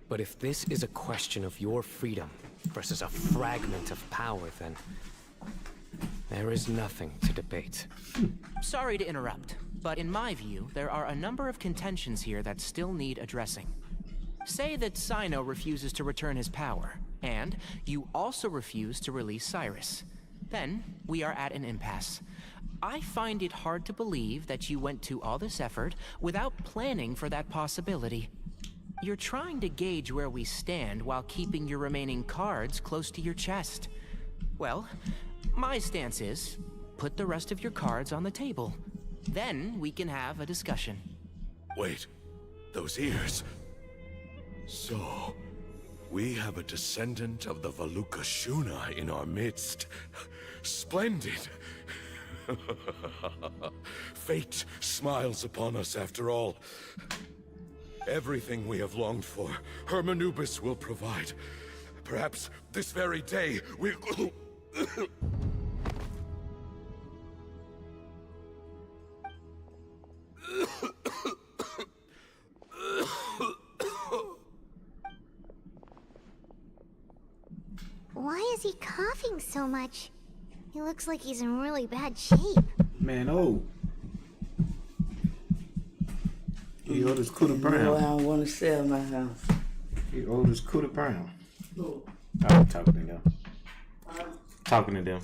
[SPEAKER 11] But if this is a question of your freedom versus a fragment of power, then... there is nothing to debate.
[SPEAKER 9] Sorry to interrupt, but in my view, there are a number of contentions here that still need addressing. Say that Cyno refuses to return his power, and you also refuse to release Cyrus. Then, we are at an impasse. I find it hard to believe that you went to all this effort without planning for that possibility. You're trying to gauge where we stand while keeping your remaining cards close to your chest. Well, my stance is, put the rest of your cards on the table. Then we can have a discussion.
[SPEAKER 16] Wait, those ears... So, we have a descendant of the Valukashuna in our midst. Splendid! Fate smiles upon us after all. Everything we have longed for, Hermanubis will provide. Perhaps this very day we'll...
[SPEAKER 3] Why is he coughing so much? He looks like he's in really bad shape.
[SPEAKER 1] Man, oh. He old as Cooter Brown.
[SPEAKER 18] No, I don't want to sell my house.
[SPEAKER 1] He old as Cooter Brown.
[SPEAKER 18] Who?
[SPEAKER 1] I'm talking to them. Talking to them.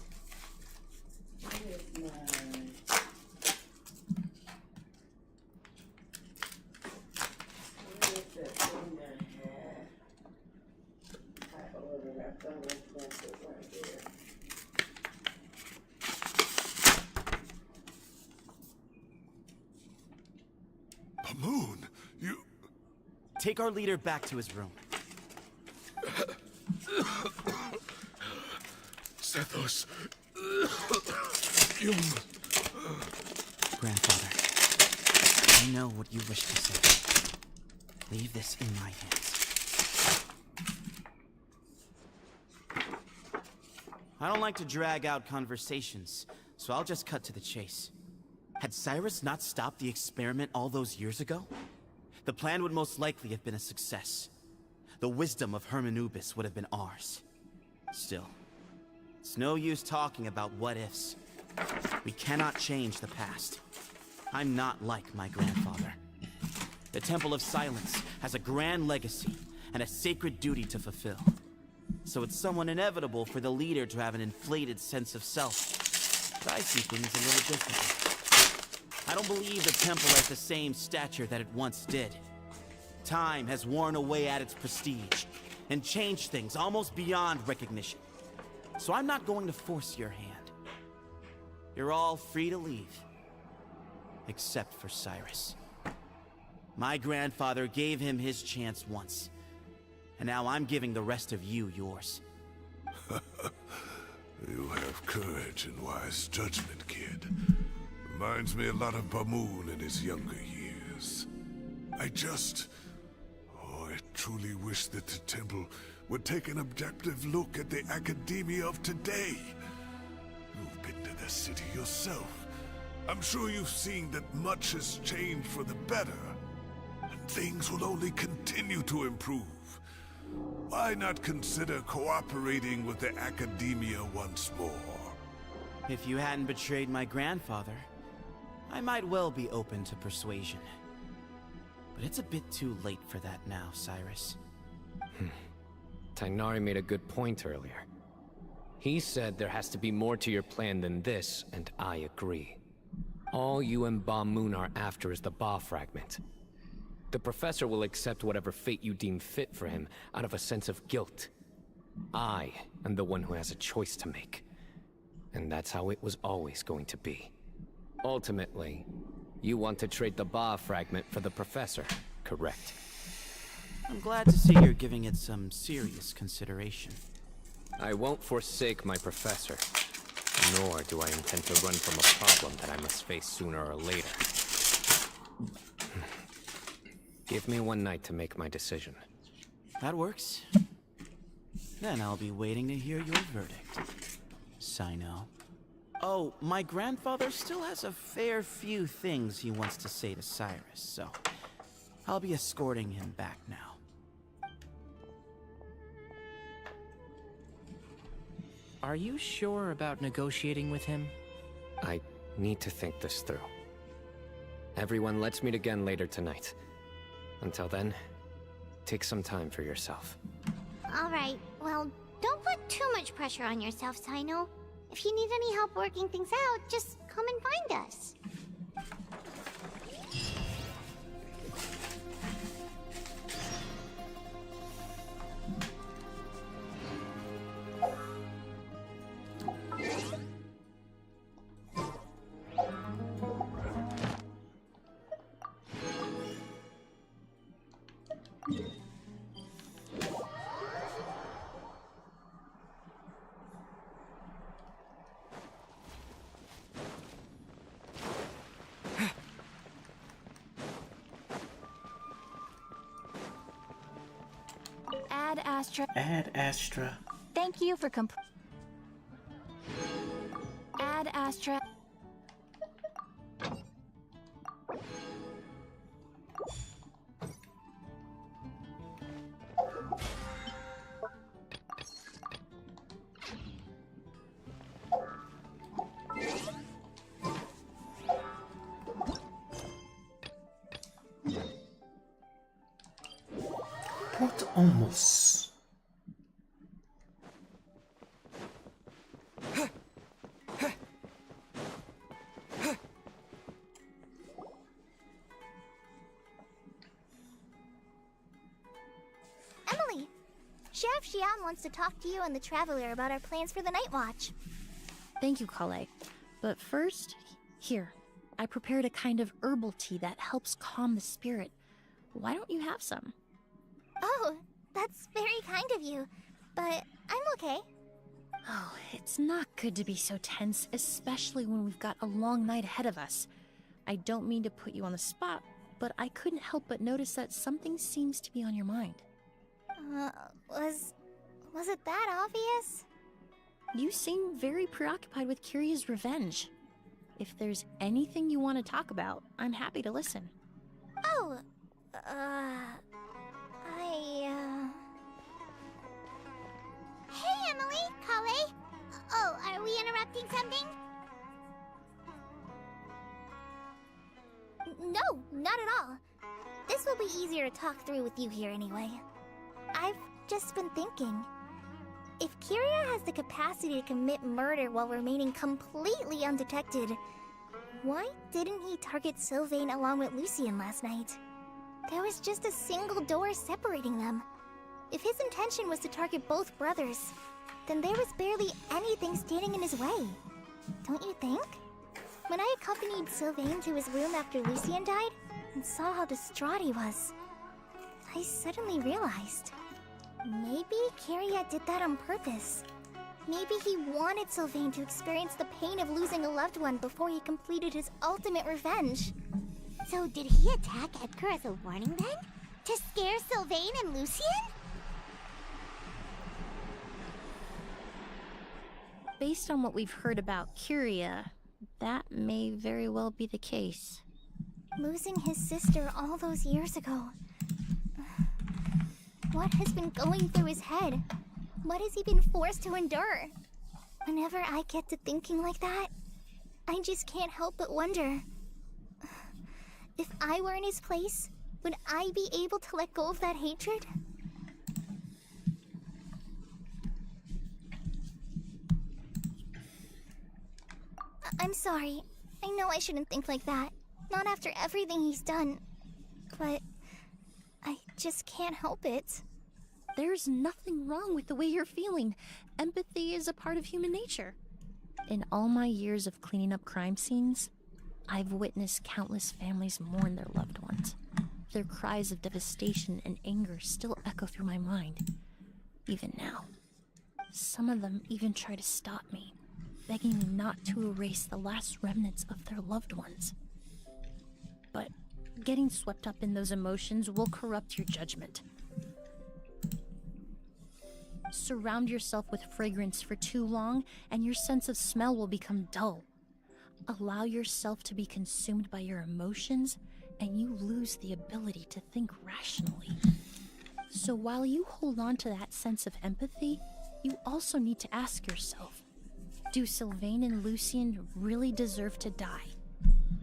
[SPEAKER 17] Moon, you...
[SPEAKER 14] Take our leader back to his room.
[SPEAKER 16] Sethos... you...
[SPEAKER 14] Grandfather, I know what you wish to say. Leave this in my hands. I don't like to drag out conversations, so I'll just cut to the chase. Had Cyrus not stopped the experiment all those years ago, the plan would most likely have been a success. The wisdom of Hermanubis would have been ours. Still, it's no use talking about what-ifs. We cannot change the past. I'm not like my grandfather. The Temple of Silence has a grand legacy and a sacred duty to fulfill. So it's somewhat inevitable for the leader to have an inflated sense of self. But I see things a little differently. I don't believe the temple has the same stature that it once did. Time has worn away at its prestige and changed things almost beyond recognition. So I'm not going to force your hand. You're all free to leave. Except for Cyrus. My grandfather gave him his chance once. And now I'm giving the rest of you yours.
[SPEAKER 17] You have courage and wise judgment, kid. Reminds me a lot of Bamoon in his younger years. I truly wish that the temple would take an objective look at the academia of today. You've been to the city yourself. I'm sure you've seen that much has changed for the better, and things will only continue to improve. Why not consider cooperating with the academia once more?
[SPEAKER 14] If you hadn't betrayed my grandfather, I might well be open to persuasion. But it's a bit too late for that now, Cyrus.
[SPEAKER 11] Tainari made a good point earlier. He said there has to be more to your plan than this, and I agree. All you and Bamoon are after is the Ba fragment. The professor will accept whatever fate you deem fit for him out of a sense of guilt. I am the one who has a choice to make. And that's how it was always going to be. Ultimately, you want to trade the Ba fragment for the professor, correct?
[SPEAKER 14] I'm glad to see you're giving it some serious consideration.
[SPEAKER 11] I won't forsake my professor, nor do I intend to run from a problem that I must face sooner or later. Give me one night to make my decision.
[SPEAKER 14] That works. Then I'll be waiting to hear your verdict, Sino. Oh, my grandfather still has a fair few things he wants to say to Cyrus, so I'll be escorting him back now.
[SPEAKER 9] Are you sure about negotiating with him?
[SPEAKER 11] I need to think this through. Everyone, let's meet again later tonight. Until then, take some time for yourself.
[SPEAKER 3] Alright, well, don't put too much pressure on yourself, Sino. If you need any help working things out, just come and find us.
[SPEAKER 1] Ad Astra.
[SPEAKER 4] Thank you for Ad Astra.
[SPEAKER 1] Port Almost.
[SPEAKER 3] Emily, Sheriff Xian wants to talk to you and the Traveler about our plans for the Night Watch.
[SPEAKER 4] Thank you, Kale. But first, here, I prepared a kind of herbal tea that helps calm the spirit. Why don't you have some?
[SPEAKER 3] Oh, that's very kind of you, but I'm okay.
[SPEAKER 4] Oh, it's not good to be so tense, especially when we've got a long night ahead of us. I don't mean to put you on the spot, but I couldn't help but notice that something seems to be on your mind.
[SPEAKER 3] Was it that obvious?
[SPEAKER 4] You seem very preoccupied with Kiria's revenge. If there's anything you want to talk about, I'm happy to listen.
[SPEAKER 3] Oh, Hey, Emily, Kale. Oh, are we interrupting something? No, not at all. This will be easier to talk through with you here anyway. I've just been thinking. If Kiria has the capacity to commit murder while remaining completely undetected, why didn't he target Sylvain along with Lucien last night? There was just a single door separating them. If his intention was to target both brothers, then there was barely anything standing in his way. Don't you think? When I accompanied Sylvain to his room after Lucien died, and saw how distraught he was, I suddenly realized, maybe Kiria did that on purpose. Maybe he wanted Sylvain to experience the pain of losing a loved one before he completed his ultimate revenge.
[SPEAKER 19] So did he attack Edgar as a warning then? To scare Sylvain and Lucien?
[SPEAKER 4] Based on what we've heard about Curia, that may very well be the case.
[SPEAKER 3] Losing his sister all those years ago. What has been going through his head? What has he been forced to endure? Whenever I get to thinking like that, I just can't help but wonder. If I were in his place, would I be able to let go of that hatred? I'm sorry. I know I shouldn't think like that. Not after everything he's done. But I just can't help it.
[SPEAKER 4] There's nothing wrong with the way you're feeling. Empathy is a part of human nature. In all my years of cleaning up crime scenes, I've witnessed countless families mourn their loved ones. Their cries of devastation and anger still echo through my mind, even now. Some of them even try to stop me, begging me not to erase the last remnants of their loved ones. But getting swept up in those emotions will corrupt your judgment. Surround yourself with fragrance for too long, and your sense of smell will become dull. Allow yourself to be consumed by your emotions, and you lose the ability to think rationally. So while you hold on to that sense of empathy, you also need to ask yourself, do Sylvain and Lucien really deserve to die?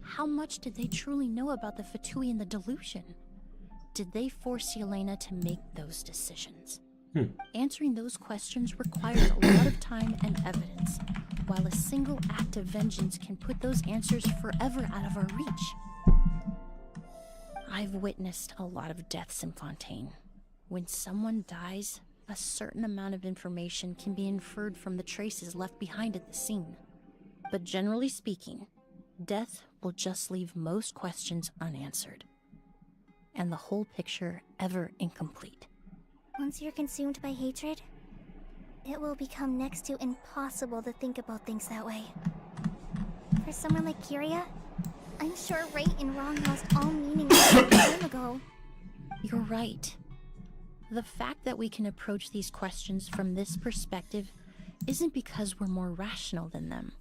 [SPEAKER 4] How much did they truly know about the Fatui and the delusion? Did they force Yelena to make those decisions? Answering those questions requires a lot of time and evidence, while a single act of vengeance can put those answers forever out of our reach. I've witnessed a lot of deaths in Fontaine. When someone dies, a certain amount of information can be inferred from the traces left behind at the scene. But generally speaking, death will just leave most questions unanswered, and the whole picture ever incomplete.
[SPEAKER 3] Once you're consumed by hatred, it will become next to impossible to think about things that way. For someone like Curia, I'm sure right and wrong lost all meaning a long time ago.
[SPEAKER 4] You're right. The fact that we can approach these questions from this perspective isn't because we're more rational than them.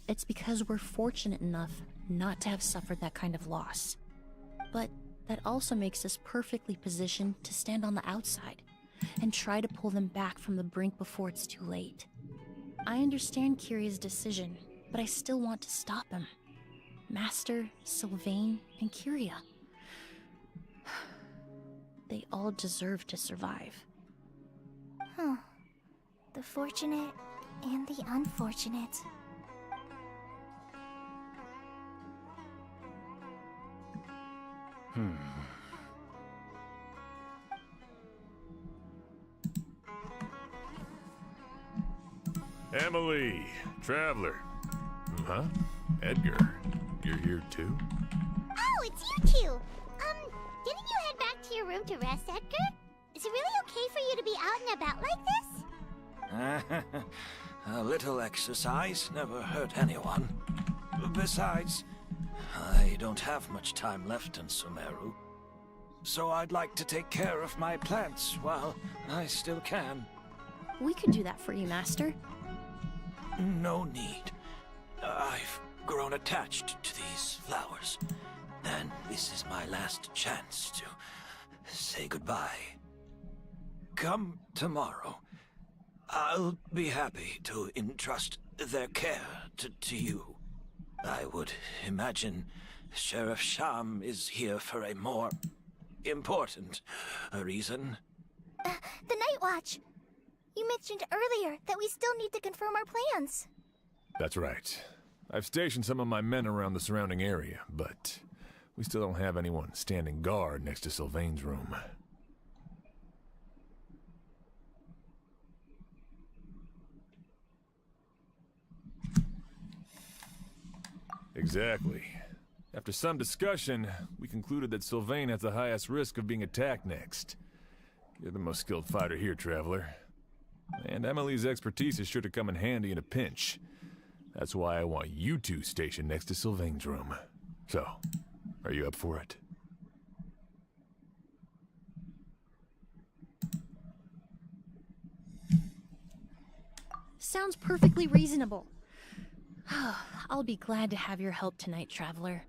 [SPEAKER 4] It's because we're fortunate enough not to have suffered that kind of loss. But that also makes us perfectly positioned to stand on the outside and try to pull them back from the brink before it's too late. I understand Curia's decision, but I still want to stop him. Master, Sylvain, and Curia. They all deserve to survive.
[SPEAKER 3] Huh. The fortunate and the unfortunate.
[SPEAKER 5] Emily, Traveler. Huh? Edgar, you're here too?
[SPEAKER 19] Oh, it's you two! Didn't you head back to your room to rest, Edgar? Is it really okay for you to be out and about like this?
[SPEAKER 6] A little exercise never hurt anyone. Besides, I don't have much time left in Sumeru. So I'd like to take care of my plants while I still can.
[SPEAKER 4] We could do that for you, Master.
[SPEAKER 6] No need. I've grown attached to these flowers, and this is my last chance to say goodbye. Come tomorrow. I'll be happy to entrust their care to you. I would imagine Sheriff Sham is here for a more important reason.
[SPEAKER 3] The Night Watch! You mentioned earlier that we still need to confirm our plans.
[SPEAKER 5] That's right. I've stationed some of my men around the surrounding area, but we still don't have anyone standing guard next to Sylvain's room. Exactly. After some discussion, we concluded that Sylvain has the highest risk of being attacked next. You're the most skilled fighter here, Traveler. And Emily's expertise is sure to come in handy in a pinch. That's why I want you two stationed next to Sylvain's room. So, are you up for it?
[SPEAKER 4] Sounds perfectly reasonable. I'll be glad to have your help tonight, Traveler.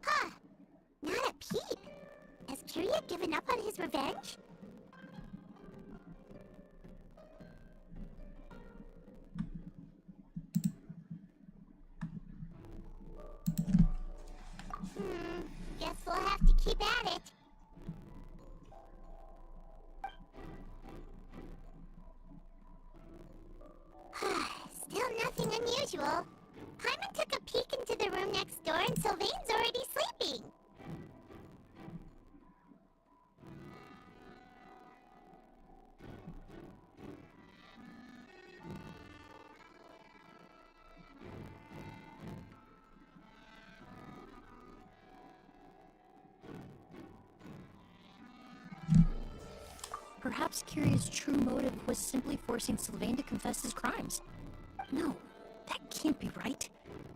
[SPEAKER 19] Huh. Not a peep. Has Kirya given up on his revenge? Guess we'll have to keep at it. Still nothing unusual. Paimon took a peek into the room next door and Sylvain's already sleeping.
[SPEAKER 4] Perhaps Kirya's true motive was simply forcing Sylvain to confess his crimes. No, that can't be right.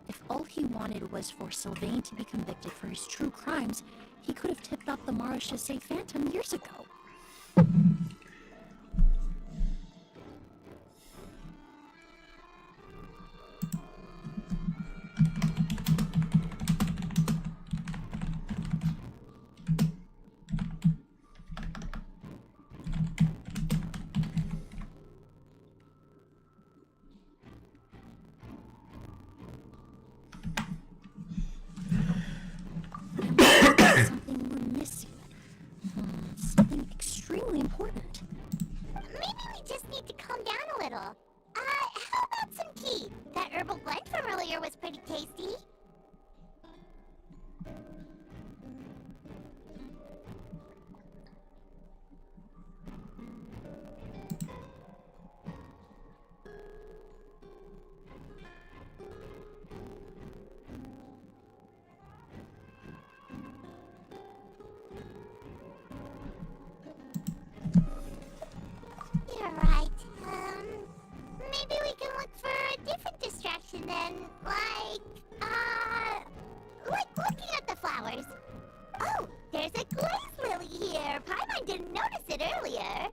[SPEAKER 4] If all he wanted was for Sylvain to be convicted for his true crimes, he could have tipped off the Marechaussee Phantom years ago. Something we're missing. Something extremely important.
[SPEAKER 19] Maybe we just need to calm down a little. How about some tea? That herbal blend from earlier was pretty tasty. You're right. Maybe we can look for a different distraction then, like looking at the flowers. Oh, there's a glaze lily here. Paimon didn't notice it earlier.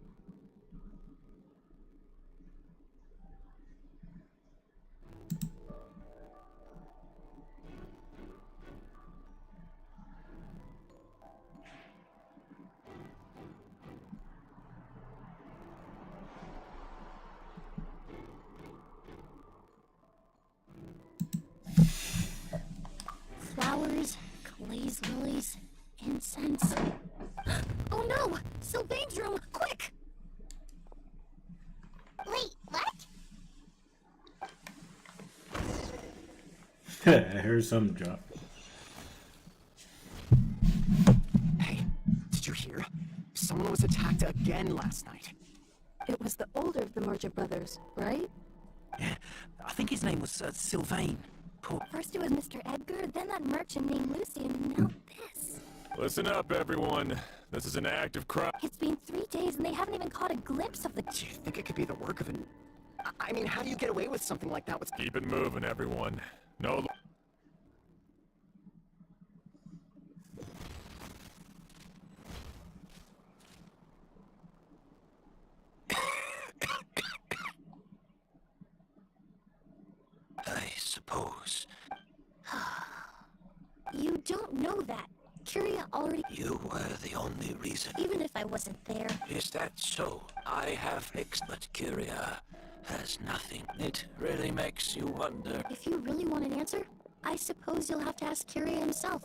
[SPEAKER 4] Flowers, glaze lilies, incense. Oh no! Sylvain's room! Quick!
[SPEAKER 19] Wait, what?
[SPEAKER 1] I heard something drop.
[SPEAKER 7] Hey, did you hear? Someone was attacked again last night.
[SPEAKER 8] It was the older of the Merchant brothers, right?
[SPEAKER 6] Yeah, I think his name was Sylvain.
[SPEAKER 8] First it was Mr. Edgar, then that merchant named Lucy, and now this.
[SPEAKER 5] Listen up, everyone. This is an act of crime.
[SPEAKER 8] It's been 3 days and they haven't even caught a glimpse of the...
[SPEAKER 7] Do you think it could be the work of an... I mean, how do you get away with something like that with...
[SPEAKER 5] Keep it moving, everyone. No...
[SPEAKER 4] don't know that. Curia already...
[SPEAKER 6] You were the only reason.
[SPEAKER 4] Even if I wasn't there.
[SPEAKER 6] Is that so? I have but Curia has nothing. It really makes you wonder.
[SPEAKER 4] If you really want an answer, I suppose you'll have to ask Curia himself.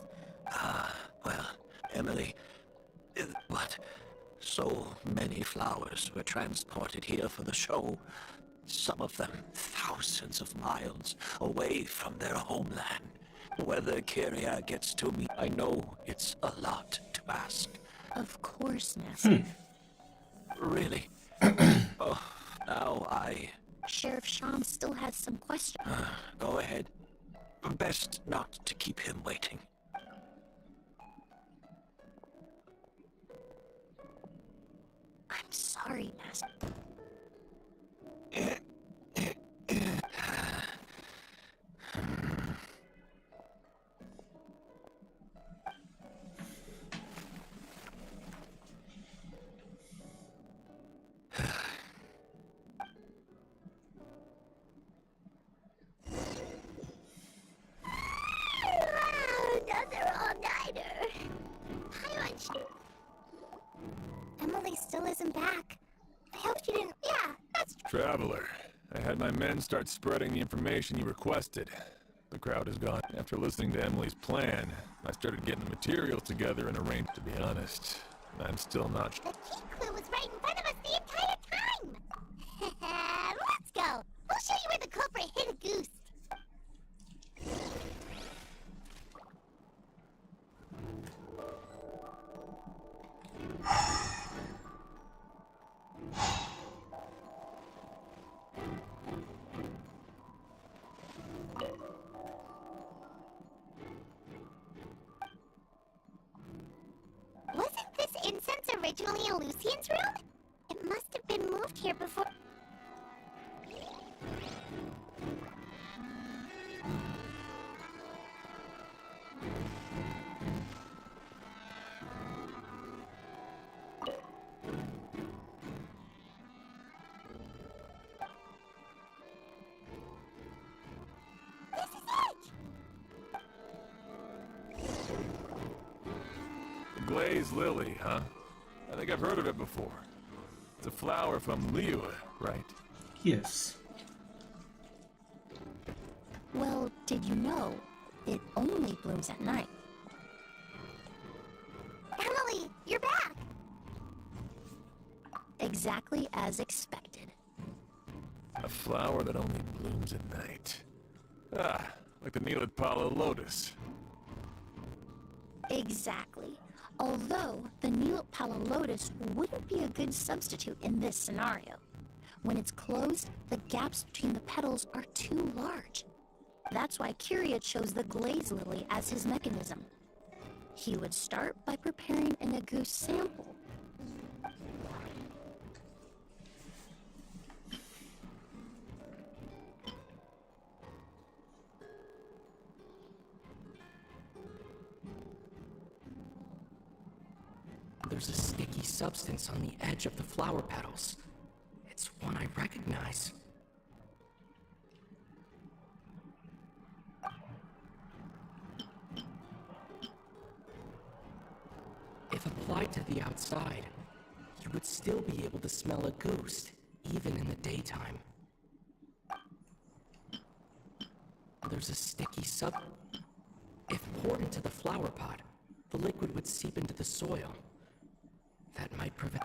[SPEAKER 6] Well, Emily, what? So many flowers were transported here for the show. Some of them thousands of miles away from their homeland. Whether Curia gets to me, I know it's a lot to ask.
[SPEAKER 4] Of course, Master.
[SPEAKER 6] Really? Oh, now
[SPEAKER 4] Sheriff Sham still has some questions.
[SPEAKER 6] Go ahead. Best not to keep him waiting.
[SPEAKER 4] I'm sorry, Master.
[SPEAKER 3] Another all-nighter. Emily still isn't back. I hope she didn't... Yeah, that's...
[SPEAKER 5] Traveler, I had my men start spreading the information you requested. The crowd is gone. After listening to Emily's plan, I started getting the materials together and arranged. To be honest, I'm still not...
[SPEAKER 3] The key clue was right in front of us the entire time! Let's go! We'll show you where the culprit hid a goose. Wasn't this incense originally a Lucian's room? It must have been moved here before...
[SPEAKER 5] Glazed lily, huh? I think I've heard of it before. It's a flower from Liyue, right?
[SPEAKER 1] Yes.
[SPEAKER 4] Well, did you know it only blooms at night?
[SPEAKER 3] Emily, you're back!
[SPEAKER 4] Exactly as expected.
[SPEAKER 5] A flower that only blooms at night. Ah, like the Neelid Pala lotus.
[SPEAKER 4] Exactly. Although the Neelid Pala lotus wouldn't be a good substitute in this scenario. When it's closed, the gaps between the petals are too large. That's why Curia chose the glaze lily as his mechanism. He would start by preparing an Agoose sample.
[SPEAKER 20] There's a sticky substance on the edge of the flower petals. It's one I recognize. If applied to the outside, you would still be able to smell a ghost, even in the daytime. There's a sticky If poured into the flower pot, the liquid would seep into the soil. That might prevent...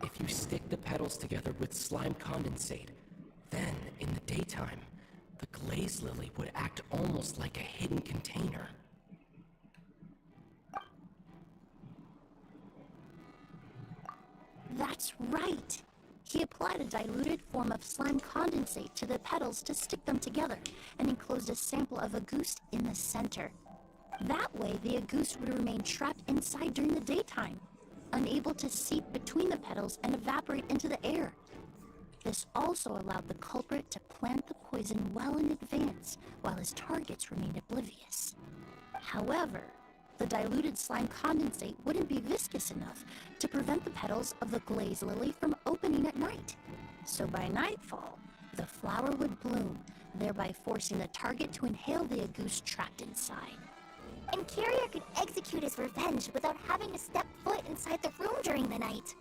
[SPEAKER 20] If you stick the petals together with slime condensate, then, in the daytime, the glaze lily would act almost like a hidden container.
[SPEAKER 4] That's right! He applied a diluted form of slime condensate to the petals to stick them together, and enclosed a sample of Agoose in the center. That way, the Agoose would remain trapped inside during the daytime, unable to seep between the petals and evaporate into the air. This also allowed the culprit to plant the poison well in advance, while his targets remained oblivious. However, the diluted slime condensate wouldn't be viscous enough to prevent the petals of the glaze lily from opening at night. So by nightfall, the flower would bloom, thereby forcing the target to inhale the Agoost trapped inside.
[SPEAKER 3] And Carrier could execute his revenge without having to step foot inside the room during the night.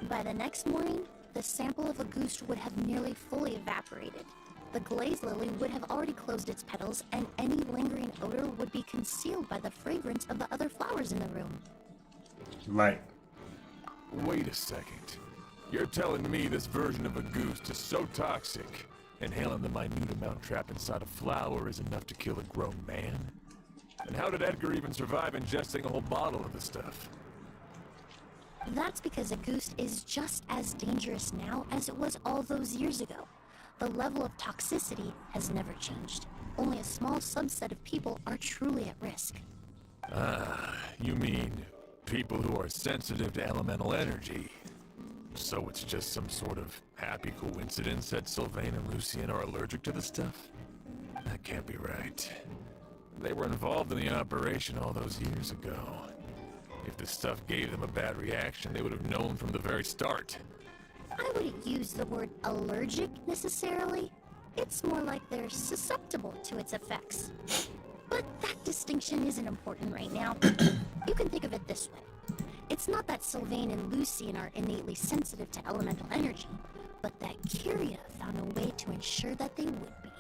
[SPEAKER 4] By the next morning, the sample of Agoost would have nearly fully evaporated. The glaze lily would have already closed its petals, and any lingering odor would be concealed by the fragrance of the other flowers in the room.
[SPEAKER 1] Right.
[SPEAKER 5] Wait a second. You're telling me this version of Agoost is so toxic, inhaling the minute amount trapped inside a flower is enough to kill a grown man? And how did Edgar even survive ingesting a whole bottle of the stuff?
[SPEAKER 4] That's because Agoost is just as dangerous now as it was all those years ago. The level of toxicity has never changed. Only a small subset of people are truly at risk.
[SPEAKER 5] Ah, you mean people who are sensitive to elemental energy. So it's just some sort of happy coincidence that Sylvain and Lucien are allergic to the stuff? That can't be right. They were involved in the operation all those years ago. If the stuff gave them a bad reaction, they would have known from the very start.
[SPEAKER 4] I wouldn't use the word allergic necessarily. It's more like they're susceptible to its effects. But that distinction isn't important right now. You can think of it this way. It's not that Sylvain and Lucien are innately sensitive to elemental energy, but that Kyria found a way to ensure that they would be.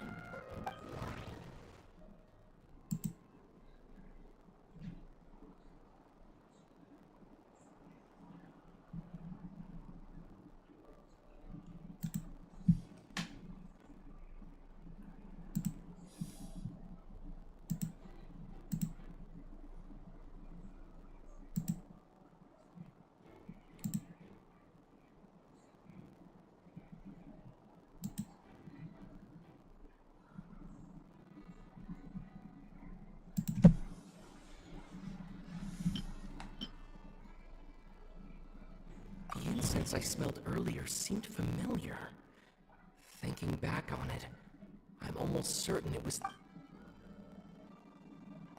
[SPEAKER 20] The incense I smelled earlier seemed familiar. Thinking back on it, I'm almost certain it was...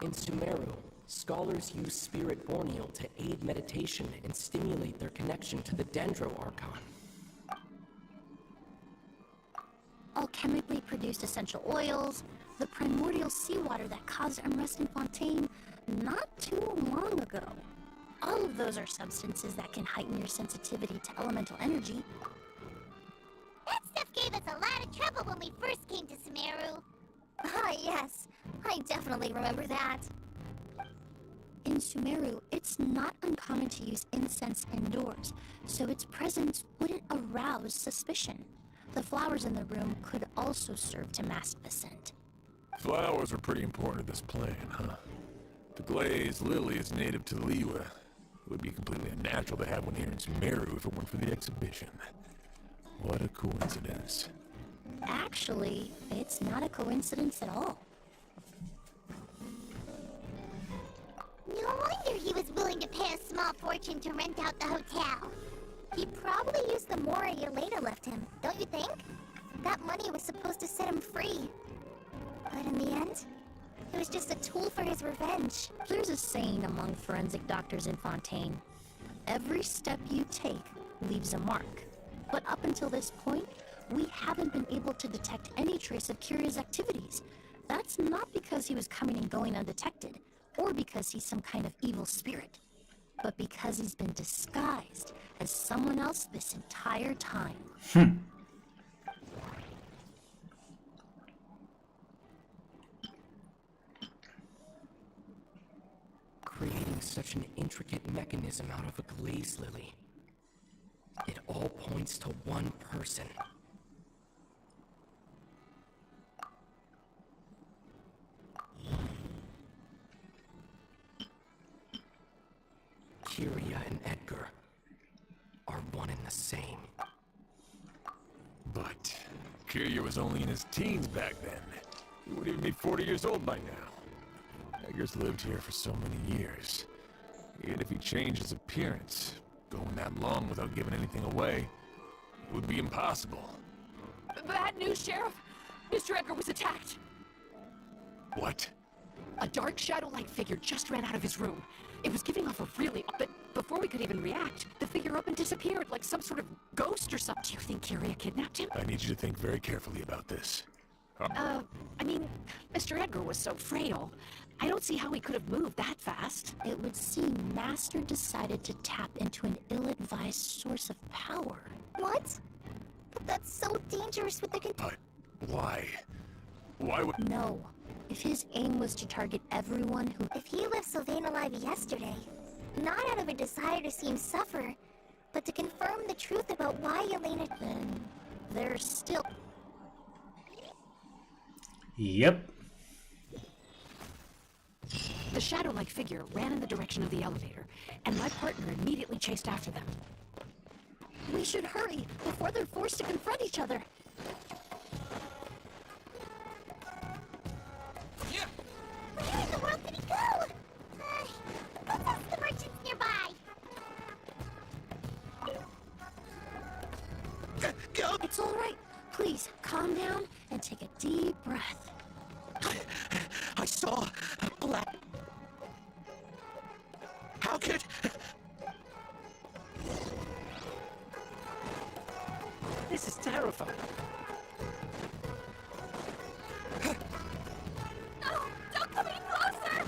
[SPEAKER 20] In Sumeru, scholars use spirit borneal to aid meditation and stimulate their connection to the Dendro Archon.
[SPEAKER 4] Alchemically produced essential oils, the primordial seawater that caused unrest in Fontaine not too long ago. All of those are substances that can heighten your sensitivity to elemental energy.
[SPEAKER 3] That stuff gave us a lot of trouble when we first came to Sumeru. Ah, yes. I definitely remember that.
[SPEAKER 4] In Sumeru, it's not uncommon to use incense indoors, so its presence wouldn't arouse suspicion. The flowers in the room could also serve to mask the scent.
[SPEAKER 5] Flowers are pretty important to this plan, huh? The glazed lily is native to Liyue. It would be completely unnatural to have one here in Sumeru if it weren't for the exhibition. What a coincidence.
[SPEAKER 4] Actually, it's not a coincidence at all.
[SPEAKER 3] No wonder he was willing to pay a small fortune to rent out the hotel. He probably used the Mora Yelena left him, don't you think? That money was supposed to set him free. But in the end, it was just a tool for his revenge.
[SPEAKER 4] There's a saying among forensic doctors in Fontaine. Every step you take leaves a mark. But up until this point, we haven't been able to detect any trace of Kyria's activities. That's not because he was coming and going undetected, or because he's some kind of evil spirit, but because he's been disguised as someone else this entire time.
[SPEAKER 20] Creating such an intricate mechanism out of a glaze lily. It all points to one person. Kyria and Edgar are one and the same.
[SPEAKER 5] But Kyria was only in his teens back then. He would even be 40 years old by now. Edgar's lived here for so many years. Yet if he changed his appearance, going that long without giving anything away, it would be impossible.
[SPEAKER 21] Bad news, Sheriff! Mr. Edgar was attacked!
[SPEAKER 5] What?
[SPEAKER 21] A dark shadow-like figure just ran out of his room. It was giving off a really... But before we could even react, the figure up and disappeared like some sort of ghost or something. Do you think Kyria kidnapped him?
[SPEAKER 5] I need you to think very carefully about this.
[SPEAKER 21] I mean, Mr. Edgar was so frail. I don't see how he could have moved that fast.
[SPEAKER 4] It would seem Master decided to tap into an ill-advised source of power.
[SPEAKER 3] What? But that's so dangerous with the
[SPEAKER 5] Why? Why would...
[SPEAKER 4] No. If his aim was to target everyone who...
[SPEAKER 3] If he left Sylvain alive yesterday, not out of a desire to see him suffer, but to confirm the truth about why Elena...
[SPEAKER 4] Then there's still...
[SPEAKER 1] Yep.
[SPEAKER 21] The shadow-like figure ran in the direction of the elevator, and my partner immediately chased after them.
[SPEAKER 4] We should hurry before they're forced to confront each other.
[SPEAKER 3] Where in the world did he go? Let's ask the merchants nearby.
[SPEAKER 4] It's all right. Please, calm down and take a deep breath.
[SPEAKER 6] I saw a black... How could...
[SPEAKER 21] This is terrifying.
[SPEAKER 3] No! Don't come any closer!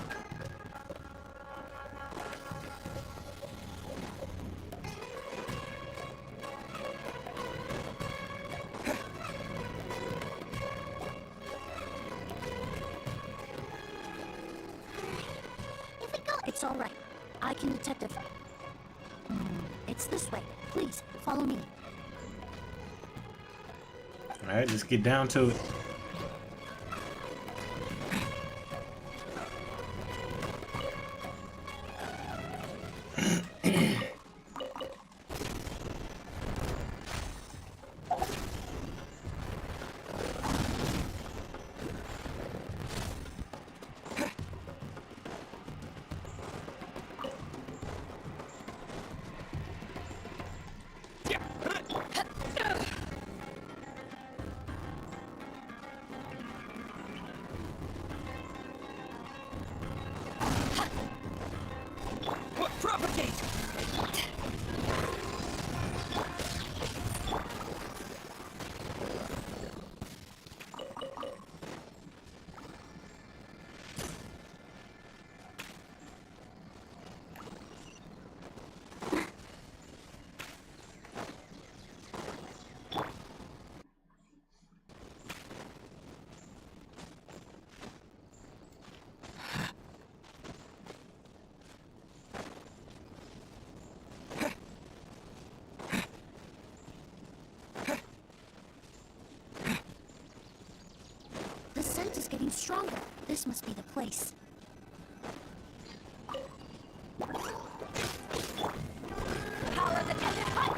[SPEAKER 4] It's all right. I can detect it. It's this way. Please, follow me.
[SPEAKER 1] Alright, let's get down to it.
[SPEAKER 21] Propagate!
[SPEAKER 4] The scent is getting stronger. This must be the place.
[SPEAKER 3] Power the desert hut!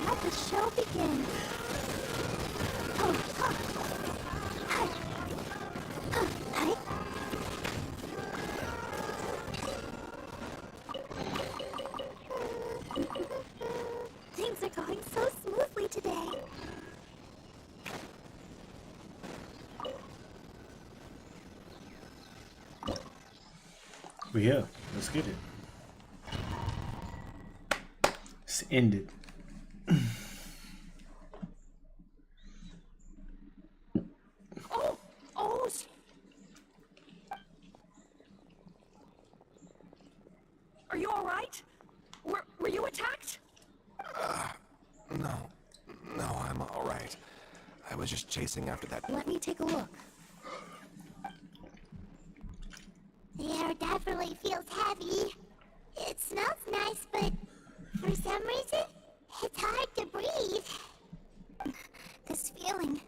[SPEAKER 4] Let the show begin.
[SPEAKER 3] Things are going so smoothly today.
[SPEAKER 1] We here. Let's get it. It's ended.
[SPEAKER 21] Are you all right? Were you attacked?
[SPEAKER 7] No, I'm all right. I was just chasing after that.
[SPEAKER 4] Let me take a look.
[SPEAKER 3] The air definitely feels heavy. It smells nice, but for some reason, it's hard to breathe. This feeling,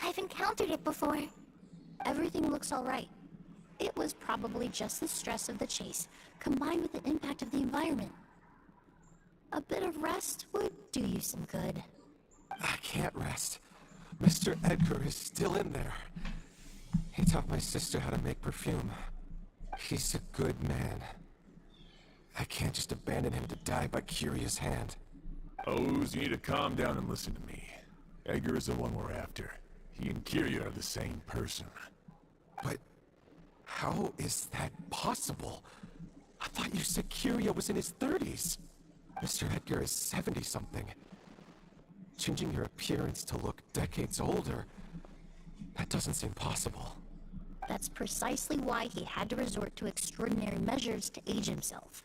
[SPEAKER 3] I've encountered it before.
[SPEAKER 4] Everything looks all right. It was probably just the stress of the chase, combined with the impact of the environment. A bit of rest would do you some good.
[SPEAKER 7] I can't rest. Mr. Edgar is still in there. He taught my sister how to make perfume. He's a good man. I can't just abandon him to die by Curia's hand.
[SPEAKER 5] Oz, you need to calm down and listen to me. Edgar is the one we're after. He and Curia are the same person.
[SPEAKER 7] But how is that possible? I thought you said Curia was in his 30s. Mr. Edgar is 70-something. Changing your appearance to look decades older. That doesn't seem possible.
[SPEAKER 4] That's precisely why he had to resort to extraordinary measures to age himself.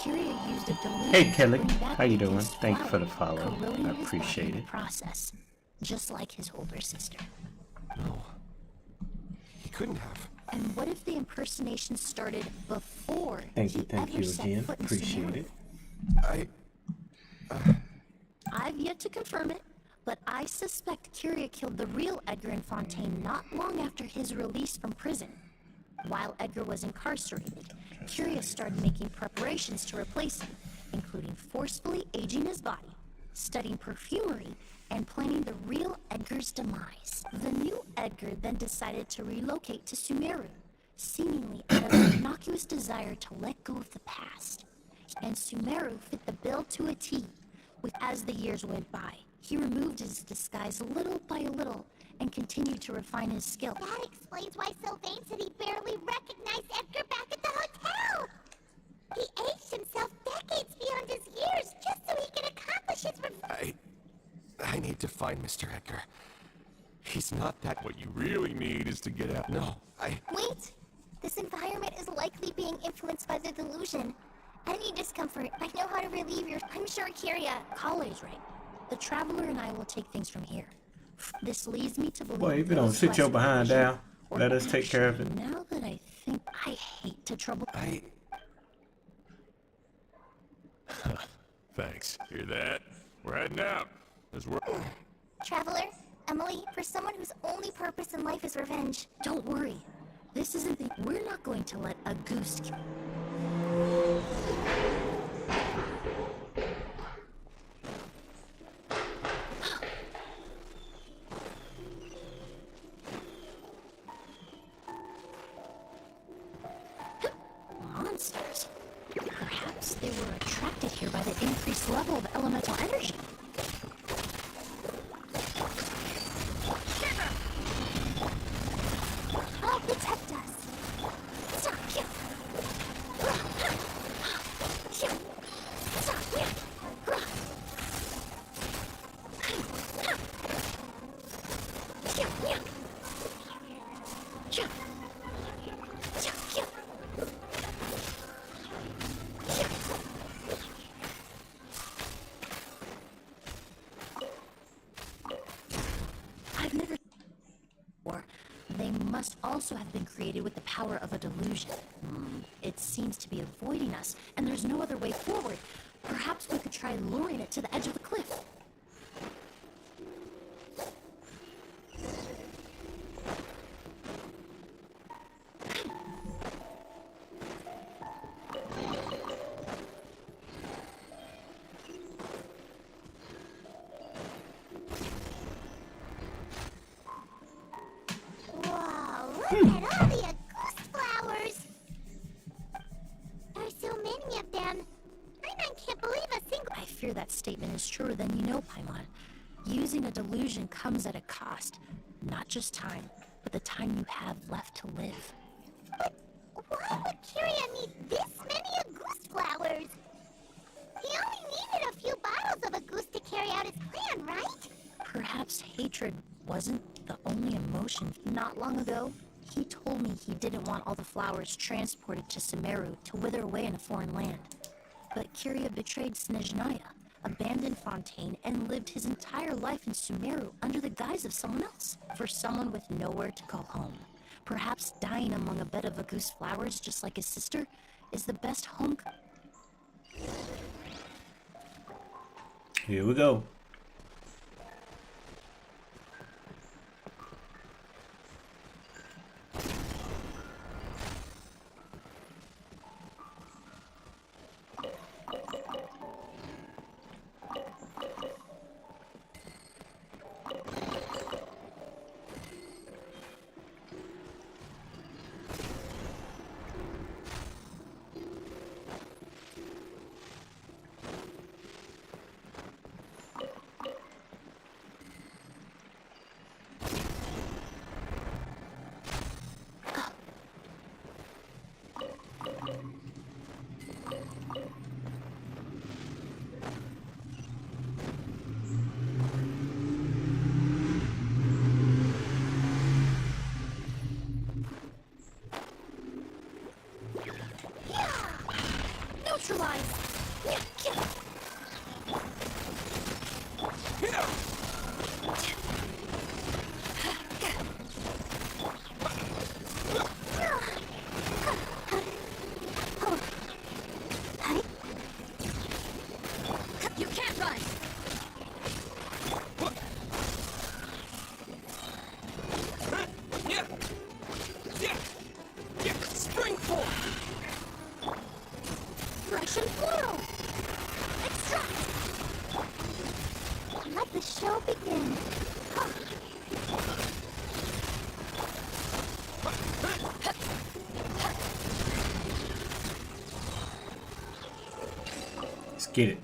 [SPEAKER 4] Kiria used a delusion
[SPEAKER 1] Hey Kelly,
[SPEAKER 4] to bring back
[SPEAKER 1] how you
[SPEAKER 4] the
[SPEAKER 1] doing?
[SPEAKER 4] ghost
[SPEAKER 1] Thank you for the
[SPEAKER 4] flower,
[SPEAKER 1] follow.
[SPEAKER 4] corroding
[SPEAKER 1] I
[SPEAKER 4] his
[SPEAKER 1] appreciate
[SPEAKER 4] body in
[SPEAKER 1] it.
[SPEAKER 4] the process, just like his older sister.
[SPEAKER 7] No. He couldn't have.
[SPEAKER 4] And what if the impersonation started before
[SPEAKER 1] Thank
[SPEAKER 4] he
[SPEAKER 1] you
[SPEAKER 4] ever set
[SPEAKER 1] again.
[SPEAKER 4] foot in
[SPEAKER 1] Appreciate
[SPEAKER 4] Sumeru?
[SPEAKER 1] it.
[SPEAKER 4] I've yet to confirm it, but I suspect Curia killed the real Edgar in Fontaine not long after his release from prison. While Edgar was incarcerated, Curia started making preparations to replace him, including forcefully aging his body, studying perfumery, and planning the real Edgar's demise. The new Edgar then decided to relocate to Sumeru, seemingly out of an innocuous desire to let go of the past. And Sumeru fit the bill to a T. As the years went by, he removed his disguise little by little and continued to refine his skill.
[SPEAKER 19] That explains why Sylvain said he barely recognized Edgar back at the hotel. He aged himself decades beyond his years just so he could accomplish his revenge.
[SPEAKER 7] I need to find Mr. Edgar. He's not that.
[SPEAKER 5] What you really need is to get out.
[SPEAKER 7] No,
[SPEAKER 3] Wait! This environment is likely being influenced by the delusion. I need discomfort. I know how to relieve your... I'm sure Kiria...
[SPEAKER 4] Kale's right. The Traveler and I will take things from here. This leads me to believe...
[SPEAKER 1] Boy, if you don't sit your behind down, let us take care of it.
[SPEAKER 4] Now that I think... I hate to trouble...
[SPEAKER 5] Thanks. Hear that? We're heading out. As we're...
[SPEAKER 3] Traveler, Emily, for someone whose only purpose in life is revenge.
[SPEAKER 4] Don't worry. This isn't the... We're not going to let a goose... Monsters. Perhaps they were attracted here by the increased level of elemental energy.
[SPEAKER 3] I'll protect us. Stop you.
[SPEAKER 4] I've never... Or they must also have been created with the power of a delusion. It seems to be avoiding us, and there's no other way forward. Perhaps we could try luring it to the edge of the cliff.
[SPEAKER 19] Whoa, look at all the Auguste flowers. There are so many of them. I can't believe a single...
[SPEAKER 4] I fear that statement is truer than you know, Paimon. Using a delusion comes at a cost. Not just time, but the time you have left to live.
[SPEAKER 19] But why would Kiria need this many Auguste flowers? He only needed a few bottles of Auguste to carry out his plan, right?
[SPEAKER 4] Perhaps hatred wasn't the only emotion. Not long ago, he told me he didn't want all the flowers transported to Sumeru to wither away in a foreign land. But Kiria betrayed Snezhnaya, abandoned Fontaine, and lived his entire life in Sumeru under the guise of someone else. For someone with nowhere to call home, perhaps dying among a bed of Auguste flowers just like his sister is the best home...
[SPEAKER 1] Here we go.
[SPEAKER 4] neutralized.
[SPEAKER 21] You can't run! Spring forward!
[SPEAKER 3] Russian floral! Extract! Let the show begin.
[SPEAKER 1] Let's get it.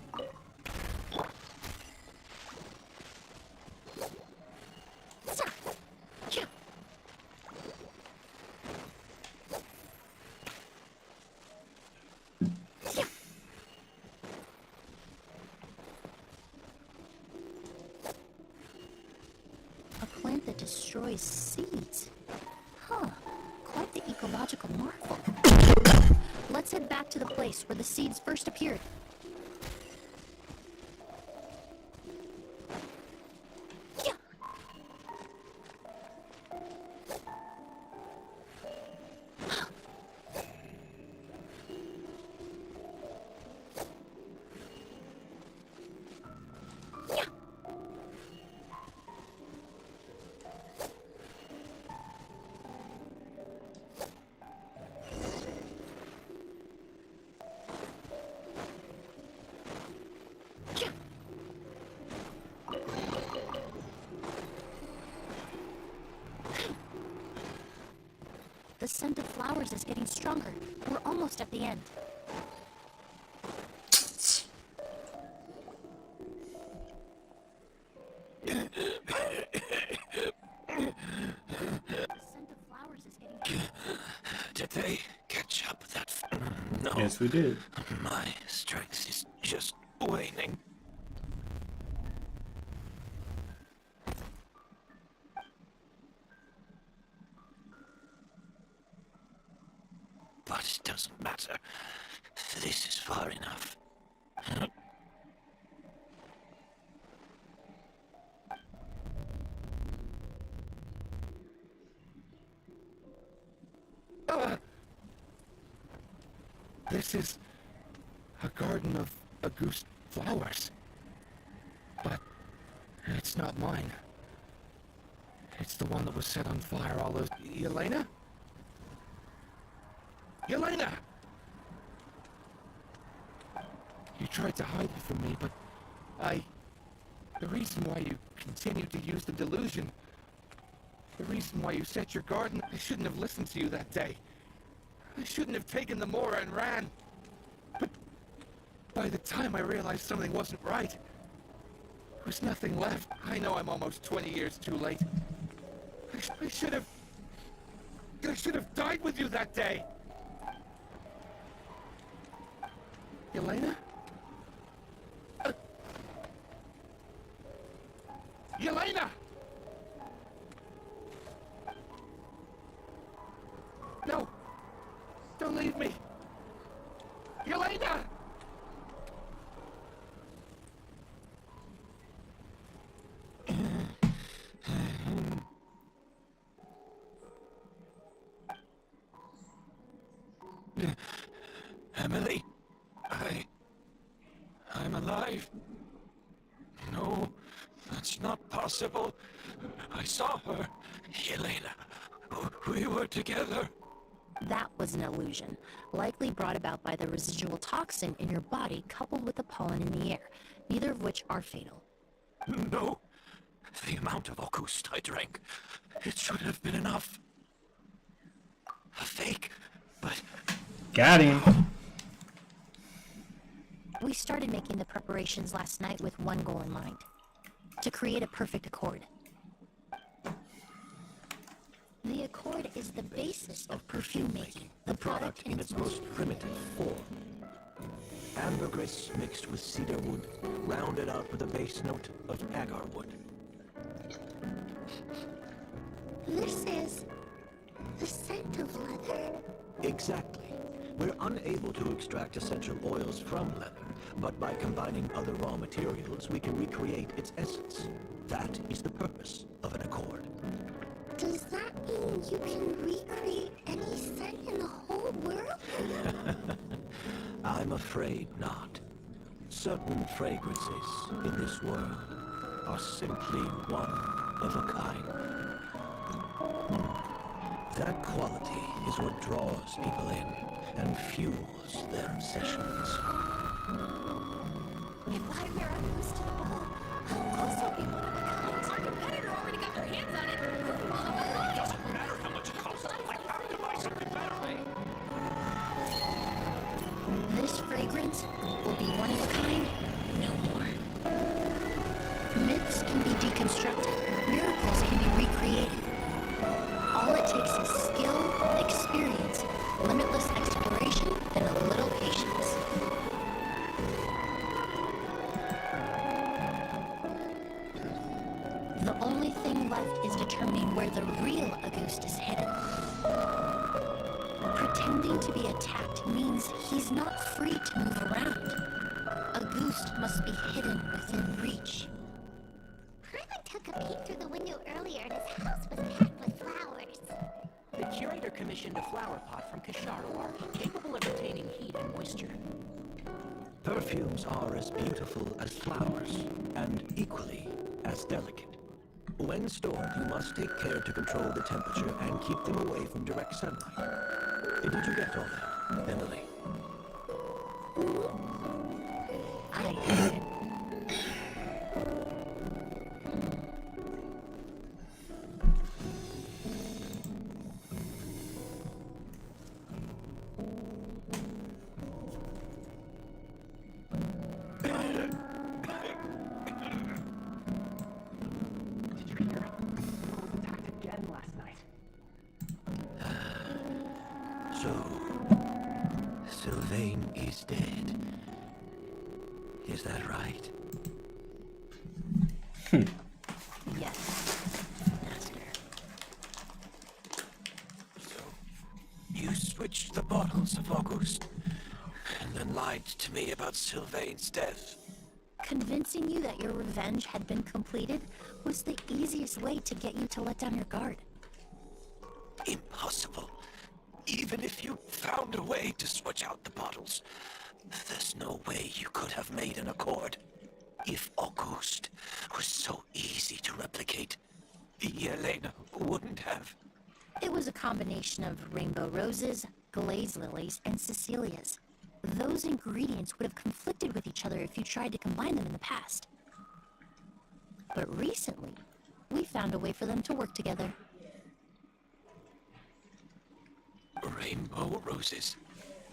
[SPEAKER 4] A plant that destroys seeds. Huh. Quite the ecological marvel. Let's head back to the place where the seeds first appeared. The scent of flowers is getting stronger. We're almost at the end. The scent of flowers is getting...
[SPEAKER 6] Did they catch up that No.
[SPEAKER 1] Yes, we did.
[SPEAKER 6] My strength is just waning. But it doesn't matter. This is far enough.
[SPEAKER 7] This is a garden of Auguste flowers. But it's not mine. It's the one that was set on fire all those... Yelena? Yelena! You tried to hide it from me, but the reason why you continued to use the delusion, the reason why you set your garden, I shouldn't have listened to you that day. I shouldn't have taken the Mora and ran. But by the time I realized something wasn't right, there was nothing left. I know I'm almost 20 years too late. I should have died with you that day. Yelena? Yelena! No! Don't leave me! Yelena!
[SPEAKER 6] Emily, I'm alive. No, that's not possible. I saw her, Yelena. We were together.
[SPEAKER 4] That was an illusion, likely brought about by the residual toxin in your body coupled with the pollen in the air, neither of which are fatal.
[SPEAKER 6] No, the amount of Auguste I drank, it should have been enough. A fake, but...
[SPEAKER 1] Got him.
[SPEAKER 4] We started making the preparations last night with one goal in mind: to create a perfect accord. The accord is the basis of perfume making, the product in its most
[SPEAKER 10] primitive form. Ambergris mixed with cedar wood, rounded out with a base note of agar wood.
[SPEAKER 3] This is the scent of leather.
[SPEAKER 10] Exactly. We're unable to extract essential oils from leather, but by combining other raw materials, we can recreate its essence. That is the purpose of an accord.
[SPEAKER 19] Does that mean you can recreate any scent in the whole world?
[SPEAKER 10] I'm afraid not. Certain fragrances in this world are simply one of a kind. That quality is what draws people in and fuels their obsessions.
[SPEAKER 21] If Vladimir moves to the ball, I'll also be one of a kind. Our competitor already got their hands on it.
[SPEAKER 6] It doesn't matter how much it costs. I have to buy something better.
[SPEAKER 4] This fragrance will be one of a kind, no more. Myths can be deconstructed, miracles can be recreated. All it takes is skill, experience, limitless exploration, and a little patience. The only thing left is determining where the real Auguste is hidden. Pretending to be attacked means he's not free to move around. Auguste must be hidden within reach.
[SPEAKER 19] Paimon took a peek through the window earlier and his house was packed with flowers.
[SPEAKER 9] The curator commissioned a flower pot from Kasharawar, capable of retaining heat and moisture.
[SPEAKER 10] Perfumes are as beautiful as flowers, and equally as delicate. When stored, you must take care to control the temperature and keep them away from direct sunlight. Did you get all that, Emily?
[SPEAKER 4] I got it.
[SPEAKER 10] So, Sylvain is dead. Is that right?
[SPEAKER 4] Yes, Master.
[SPEAKER 10] So, you switched the bottles of August, and then lied to me about Sylvain's death.
[SPEAKER 4] Convincing you that your revenge had been completed was the easiest way to get you to let down your guard.
[SPEAKER 10] Impossible. Even if you found a way to switch out the bottles, there's no way you could have made an accord. If Auguste was so easy to replicate, Yelena wouldn't have.
[SPEAKER 4] It was a combination of rainbow roses, glaze lilies, and Cecilias. Those ingredients would have conflicted with each other if you tried to combine them in the past. But recently, we found a way for them to work together.
[SPEAKER 10] Rainbow roses,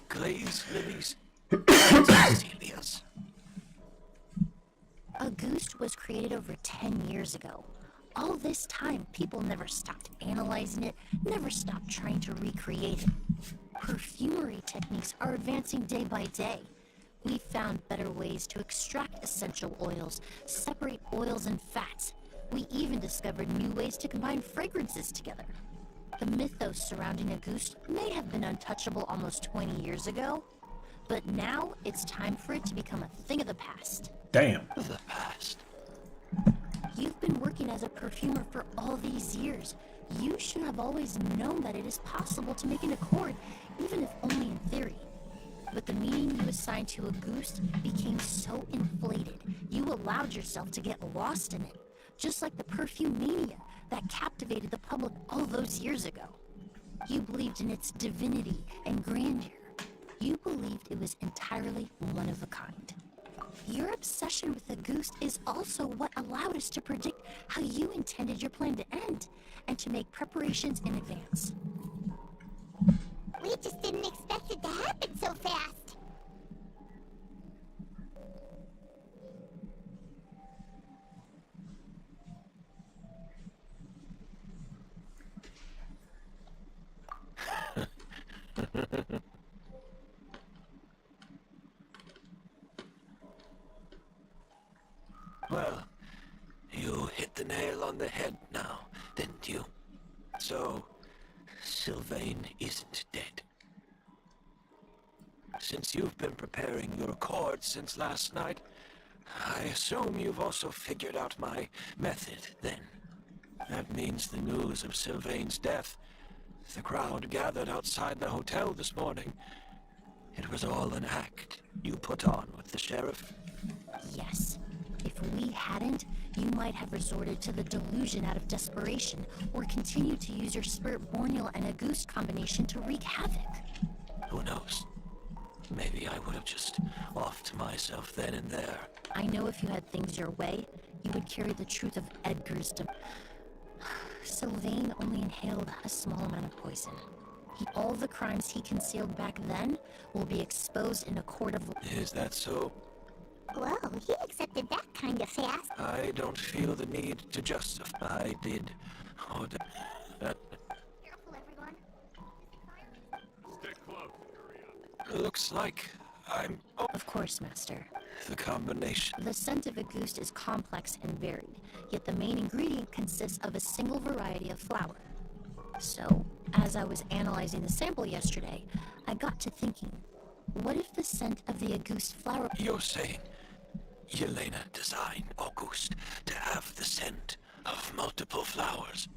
[SPEAKER 10] glaze lilies, Cecilias.
[SPEAKER 4] Auguste was created over 10 years ago. All this time, people never stopped analyzing it, never stopped trying to recreate it. Perfumery techniques are advancing day by day. We found better ways to extract essential oils, separate oils and fats. We even discovered new ways to combine fragrances together. The mythos surrounding Auguste may have been untouchable almost 20 years ago, but now it's time for it to become a thing of the past.
[SPEAKER 1] Damn.
[SPEAKER 10] The past.
[SPEAKER 4] You've been working as a perfumer for all these years. You should have always known that it is possible to make an accord, even if only in theory. But the meaning you assigned to Auguste became so inflated, you allowed yourself to get lost in it, just like the perfume mania that captivated the public all those years ago. You believed in its divinity and grandeur. You believed it was entirely one of a kind. Your obsession with Auguste is also what allowed us to predict how you intended your plan to end, and to make preparations in advance.
[SPEAKER 19] We just didn't expect it to happen so fast.
[SPEAKER 10] Well, you hit the nail on the head now, didn't you? So, Sylvain isn't dead.
[SPEAKER 6] Since you've been preparing your chords since last night, I assume you've also figured out my method, then. That means the news of Sylvain's death. The crowd gathered outside the hotel this morning. It was all an act you put on with the sheriff.
[SPEAKER 4] Yes. If we hadn't, you might have resorted to the delusion out of desperation, or continued to use your Spirit Borneal and a goose combination to wreak havoc.
[SPEAKER 6] Who knows? Maybe I would have just offed myself then and there.
[SPEAKER 4] I know if you had things your way, you would carry the truth of Edgar's Sylvain only inhaled a small amount of poison. All the crimes he concealed back then will be exposed in a court of law.
[SPEAKER 6] Is that so?
[SPEAKER 19] Whoa, he accepted that kind of fast.
[SPEAKER 6] I don't feel the need to justify. I did. Oh,
[SPEAKER 19] Careful, everyone.
[SPEAKER 5] Stick close.
[SPEAKER 6] Looks like I'm...
[SPEAKER 4] Of course, Master.
[SPEAKER 6] The combination.
[SPEAKER 4] The scent of a goose is complex and varied, yet the main ingredient consists of a single variety of flower. So, as I was analyzing the sample yesterday, I got to thinking, what if the scent of the Auguste flower...
[SPEAKER 6] You're saying Yelena designed Auguste to have the scent of multiple flowers?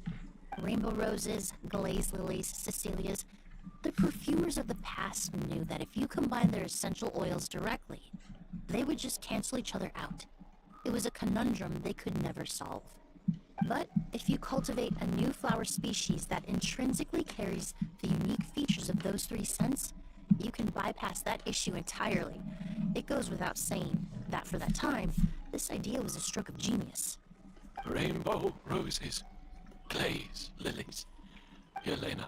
[SPEAKER 4] Rainbow roses, glazed lilies, Cecilias. The perfumers of the past knew that if you combine their essential oils directly, they would just cancel each other out. It was a conundrum they could never solve. But if you cultivate a new flower species that intrinsically carries the unique features of those three scents, you can bypass that issue entirely. It goes without saying that for that time, this idea was a stroke of genius.
[SPEAKER 6] Rainbow roses, glaze lilies, Yelena.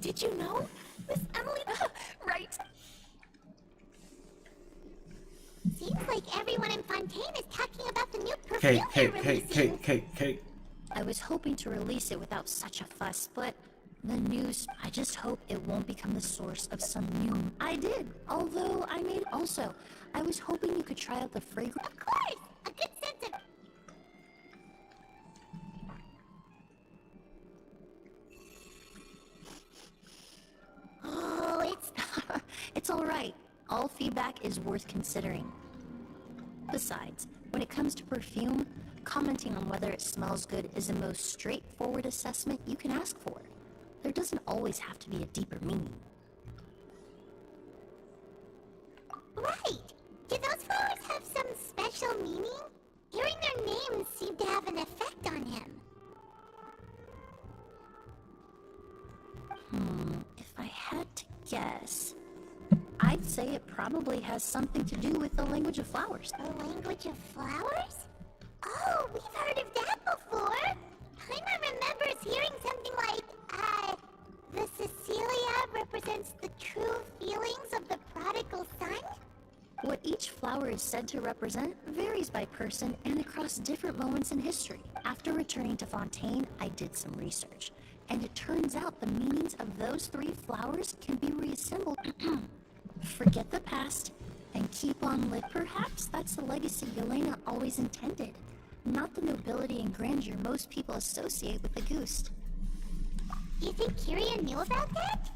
[SPEAKER 21] Did you know? Miss Emily, right?
[SPEAKER 19] Seems like everyone in Fontaine is talking about the new perfume they're releasing.
[SPEAKER 1] Kate.
[SPEAKER 4] I was hoping to release it without such a fuss, but the news, I just hope it won't become the source of some new... I did, although I made also. I was hoping you could try out the fragrance...
[SPEAKER 19] Of course! A good sense of...
[SPEAKER 4] Oh, it's... It's alright. All feedback is worth considering. Besides, when it comes to perfume, commenting on whether it smells good is the most straightforward assessment you can ask for. There doesn't always have to be a deeper meaning.
[SPEAKER 19] Right! Do those flowers have some special meaning? Hearing their names seemed to have an effect on him.
[SPEAKER 4] If I had to guess, I'd say it probably has something to do with the language of flowers.
[SPEAKER 19] The language of flowers? Oh, we've heard of that before! Heimer remembers hearing something like, the Cecilia represents the true feelings of the prodigal son?
[SPEAKER 4] What each flower is said to represent varies by person and across different moments in history. After returning to Fontaine, I did some research, and it turns out the meanings of those three flowers can be reassembled. Forget the past and keep on lit. Perhaps that's the legacy Yelena always intended, not the nobility and grandeur most people associate with the goose.
[SPEAKER 19] You think Kyria knew about that?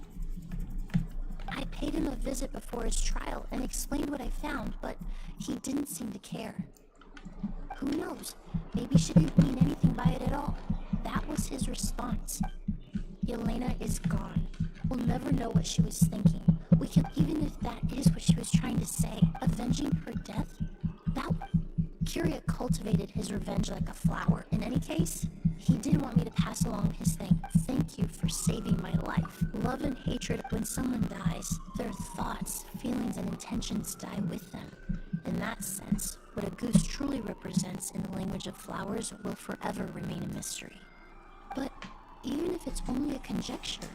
[SPEAKER 4] I paid him a visit before his trial and explained what I found, but he didn't seem to care. Who knows? Maybe she didn't mean anything by it at all. That was his response. Yelena is gone. We'll never know what she was thinking. We can, even if that is what she was trying to say, avenging her death? Kyria cultivated his revenge like a flower. In any case, he did want me to pass along his thanks. Thank you for saving my life. Love and hatred, when someone dies, their thoughts, feelings, and intentions die with them. In that sense, what a goose truly represents in the language of flowers will forever remain a mystery. But even if it's only a conjecture,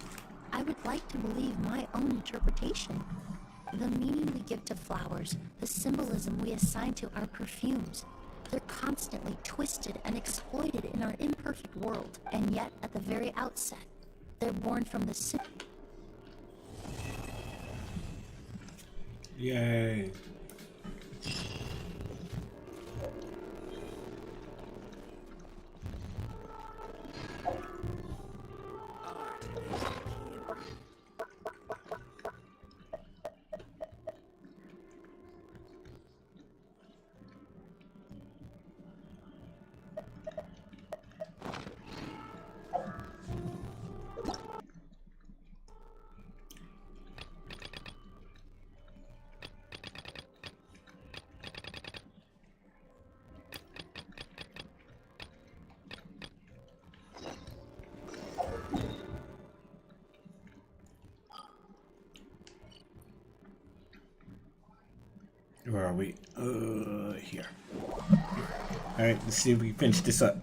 [SPEAKER 4] would like to believe my own interpretation. The meaning we give to flowers, the symbolism we assign to our perfumes, they're constantly twisted and exploited in our imperfect world, and yet, at the very outset, they're born from the
[SPEAKER 1] Yay. Where are we? Here. Alright, let's see if we can finish this up.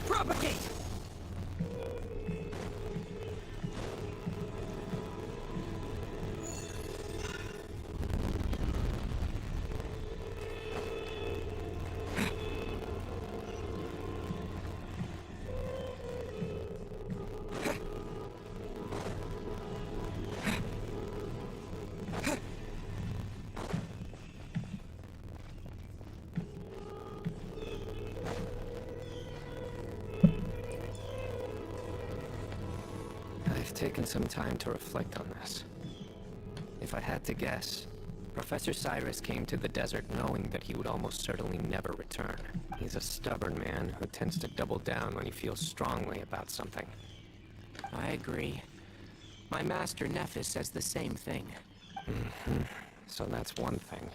[SPEAKER 9] Propagate!
[SPEAKER 20] I've taken some time to reflect on this. If I had to guess, Professor Cyrus came to the desert knowing that he would almost certainly never return. He's a stubborn man who tends to double down when he feels strongly about something.
[SPEAKER 9] I agree. My master Nephis says the same thing.
[SPEAKER 20] So that's one thing.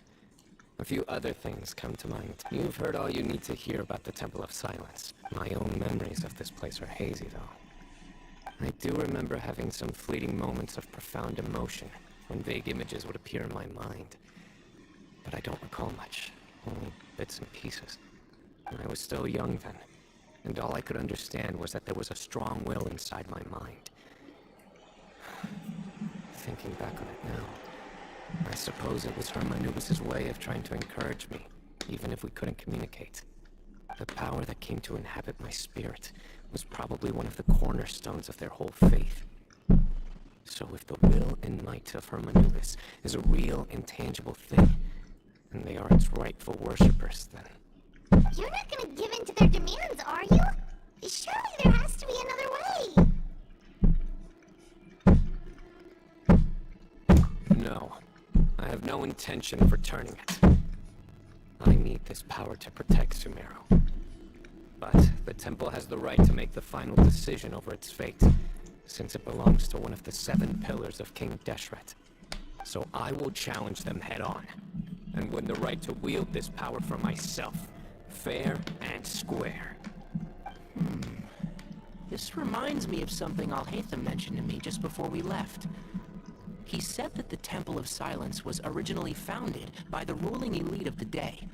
[SPEAKER 20] A few other things come to mind. You've heard all you need to hear about the Temple of Silence. My own memories of this place are hazy, though. I do remember having some fleeting moments of profound emotion when vague images would appear in my mind. But I don't recall much, only bits and pieces. I was still young then, and all I could understand was that there was a strong will inside my mind. Thinking back on it now, I suppose it was Hermanubis' way of trying to encourage me, even if we couldn't communicate. The power that came to inhabit my spirit was probably one of the cornerstones of their whole faith. So if the will and might of Hermanubis is a real, intangible thing, and they are its rightful worshippers, then...
[SPEAKER 19] You're not gonna give in to their demands, are you? Surely there has to be another way.
[SPEAKER 20] No. I have no intention of returning it. I need this power to protect Sumeru. But the temple has the right to make the final decision over its fate, since it belongs to one of the 7 pillars of King Deshret. So I will challenge them head-on, and win the right to wield this power for myself, fair and square.
[SPEAKER 9] This reminds me of something Alhaitha mentioned to me just before we left. He said that the Temple of Silence was originally founded by the ruling elite of the day.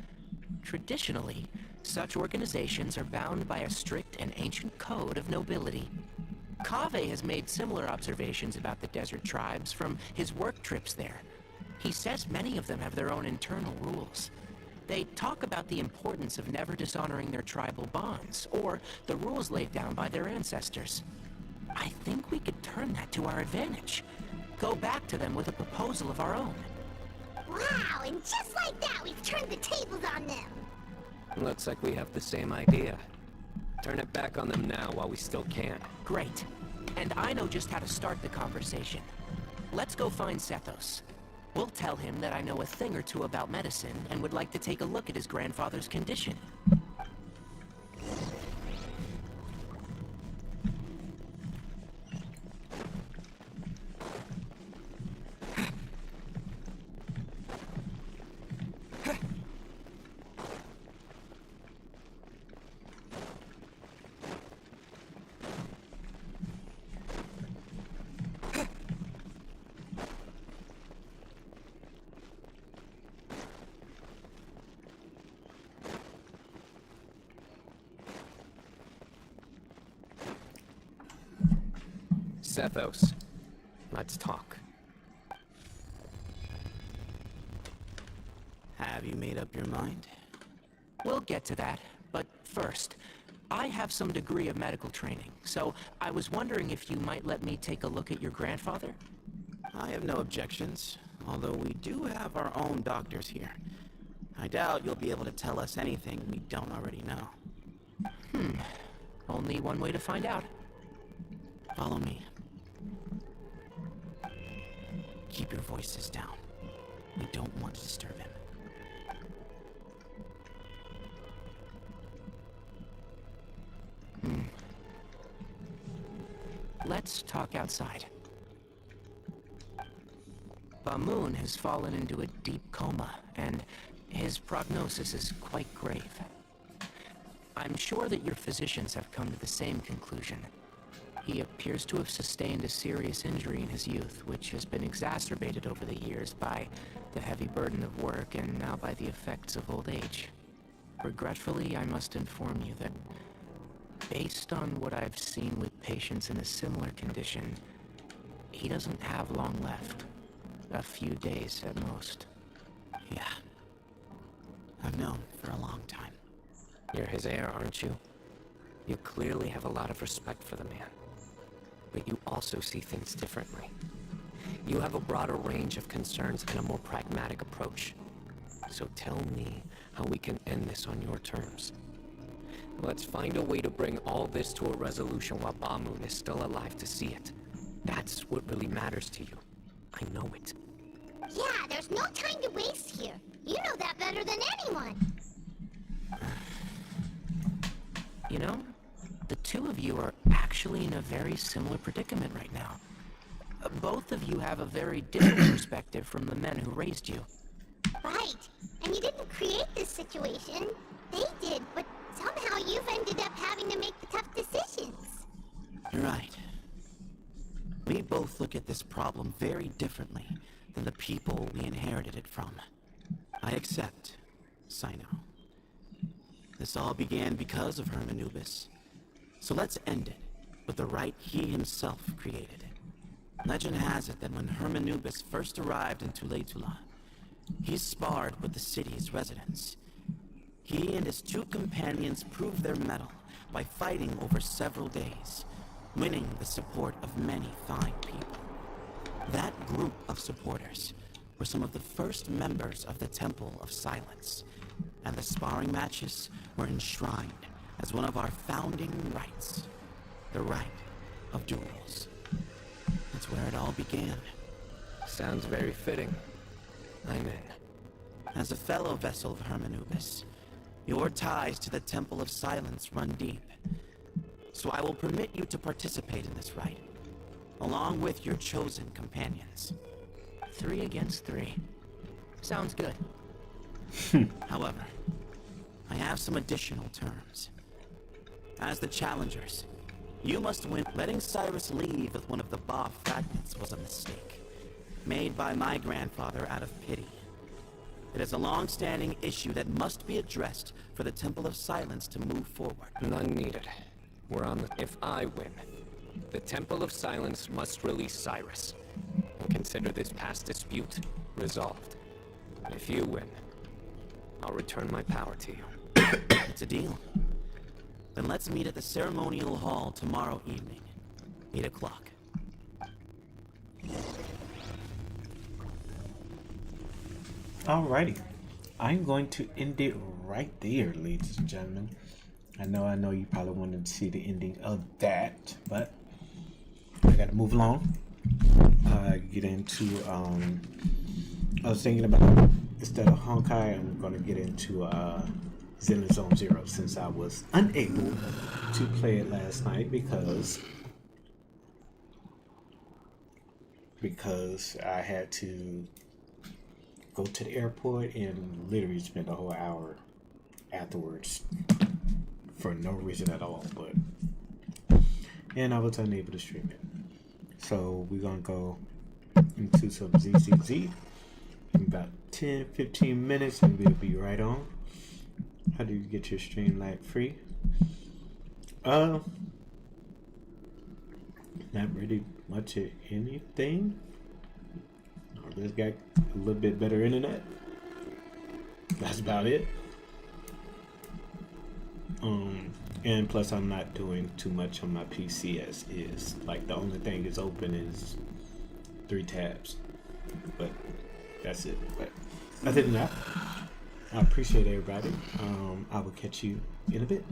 [SPEAKER 9] Traditionally, such organizations are bound by a strict and ancient code of nobility. Kaveh has made similar observations about the desert tribes from his work trips there. He says many of them have their own internal rules. They talk about the importance of never dishonoring their tribal bonds, or the rules laid down by their ancestors. I think we could turn that to our advantage. Go back to them with a proposal of our own.
[SPEAKER 19] Wow, and just like that, we've turned the tables on them.
[SPEAKER 20] Looks like we have the same idea. Turn it back on them now while we still can.
[SPEAKER 9] Great. And I know just how to start the conversation. Let's go find Sethos. We'll tell him that I know a thing or two about medicine and would like to take a look at his grandfather's condition.
[SPEAKER 20] Sethos, let's talk.
[SPEAKER 14] Have you made up your mind?
[SPEAKER 9] We'll get to that, but first, I have some degree of medical training, so I was wondering if you might let me take a look at your grandfather?
[SPEAKER 14] I have no objections, although we do have our own doctors here. I doubt you'll be able to tell us anything we don't already know.
[SPEAKER 9] Only one way to find out.
[SPEAKER 14] Follow me. Keep your voices down. We don't want to disturb him.
[SPEAKER 9] Let's talk outside. Bamoon has fallen into a deep coma, and his prognosis is quite grave. I'm sure that your physicians have come to the same conclusion. He appears to have sustained a serious injury in his youth, which has been exacerbated over the years by the heavy burden of work and now by the effects of old age. Regretfully, I must inform you that, based on what I've seen with patients in a similar condition, he doesn't have long left. A few days at most.
[SPEAKER 14] Yeah. I've known for a long time.
[SPEAKER 20] You're his heir, aren't you? You clearly have a lot of respect for the man. But you also see things differently. You have a broader range of concerns and a more pragmatic approach. So tell me how we can end this on your terms. Let's find a way to bring all this to a resolution while Bamoon is still alive to see it. That's what really matters to you. I know it.
[SPEAKER 19] Yeah, there's no time to waste here. You know that better than anyone.
[SPEAKER 9] You know, the two of you are actually in a very similar predicament right now. Both of you have a very different perspective from the men who raised you.
[SPEAKER 19] Right. And you didn't create this situation. They did, but somehow you've ended up having to make the tough decisions.
[SPEAKER 14] You're right. We both look at this problem very differently than the people we inherited it from. I accept, Sino. This all began because of Hermanubis. So let's end it with the rite he himself created. Legend has it that when Hermanubis first arrived in Tuletula, he sparred with the city's residents. He and his two companions proved their mettle by fighting over several days, winning the support of many fine people. That group of supporters were some of the first members of the Temple of Silence, and the sparring matches were enshrined as one of our founding rites, the rite of duels. That's where it all began.
[SPEAKER 20] Sounds very fitting. I'm in.
[SPEAKER 14] As a fellow vessel of Hermanubis, your ties to the Temple of Silence run deep. So I will permit you to participate in this rite, along with your chosen companions.
[SPEAKER 9] 3 against 3. Sounds good.
[SPEAKER 14] However, I have some additional terms. As the challengers, you must win. Letting Cyrus leave with one of the Ba fragments was a mistake. made by my grandfather out of pity. It is a long-standing issue that must be addressed for the Temple of Silence to move forward.
[SPEAKER 20] None needed. We're on the... If I win, the Temple of Silence must release Cyrus and consider this past dispute resolved. If you win, I'll return my power to you.
[SPEAKER 14] It's a deal. Then let's meet at the ceremonial hall tomorrow evening. 8 o'clock.
[SPEAKER 1] Alrighty, I'm going to end it right there, ladies and gentlemen. I know you probably wanted to see the ending of that, but I gotta move along. Get into I was thinking about, instead of Honkai, I'm gonna get into Zenless Zone Zero, since I was unable to play it last night because I had to go to the airport and literally spend a whole hour afterwards for no reason at all, and I was unable to stream it. So we're gonna go into some ZZZ in about 10-15 minutes and we'll be right on. How do you get your Streamlight free? Not really much of anything. I just got a little bit better internet. That's about it. And plus I'm not doing too much on my PC as is. Like, the only thing that's open is 3 tabs. But that's it. But other than that, I appreciate everybody. I will catch you in a bit.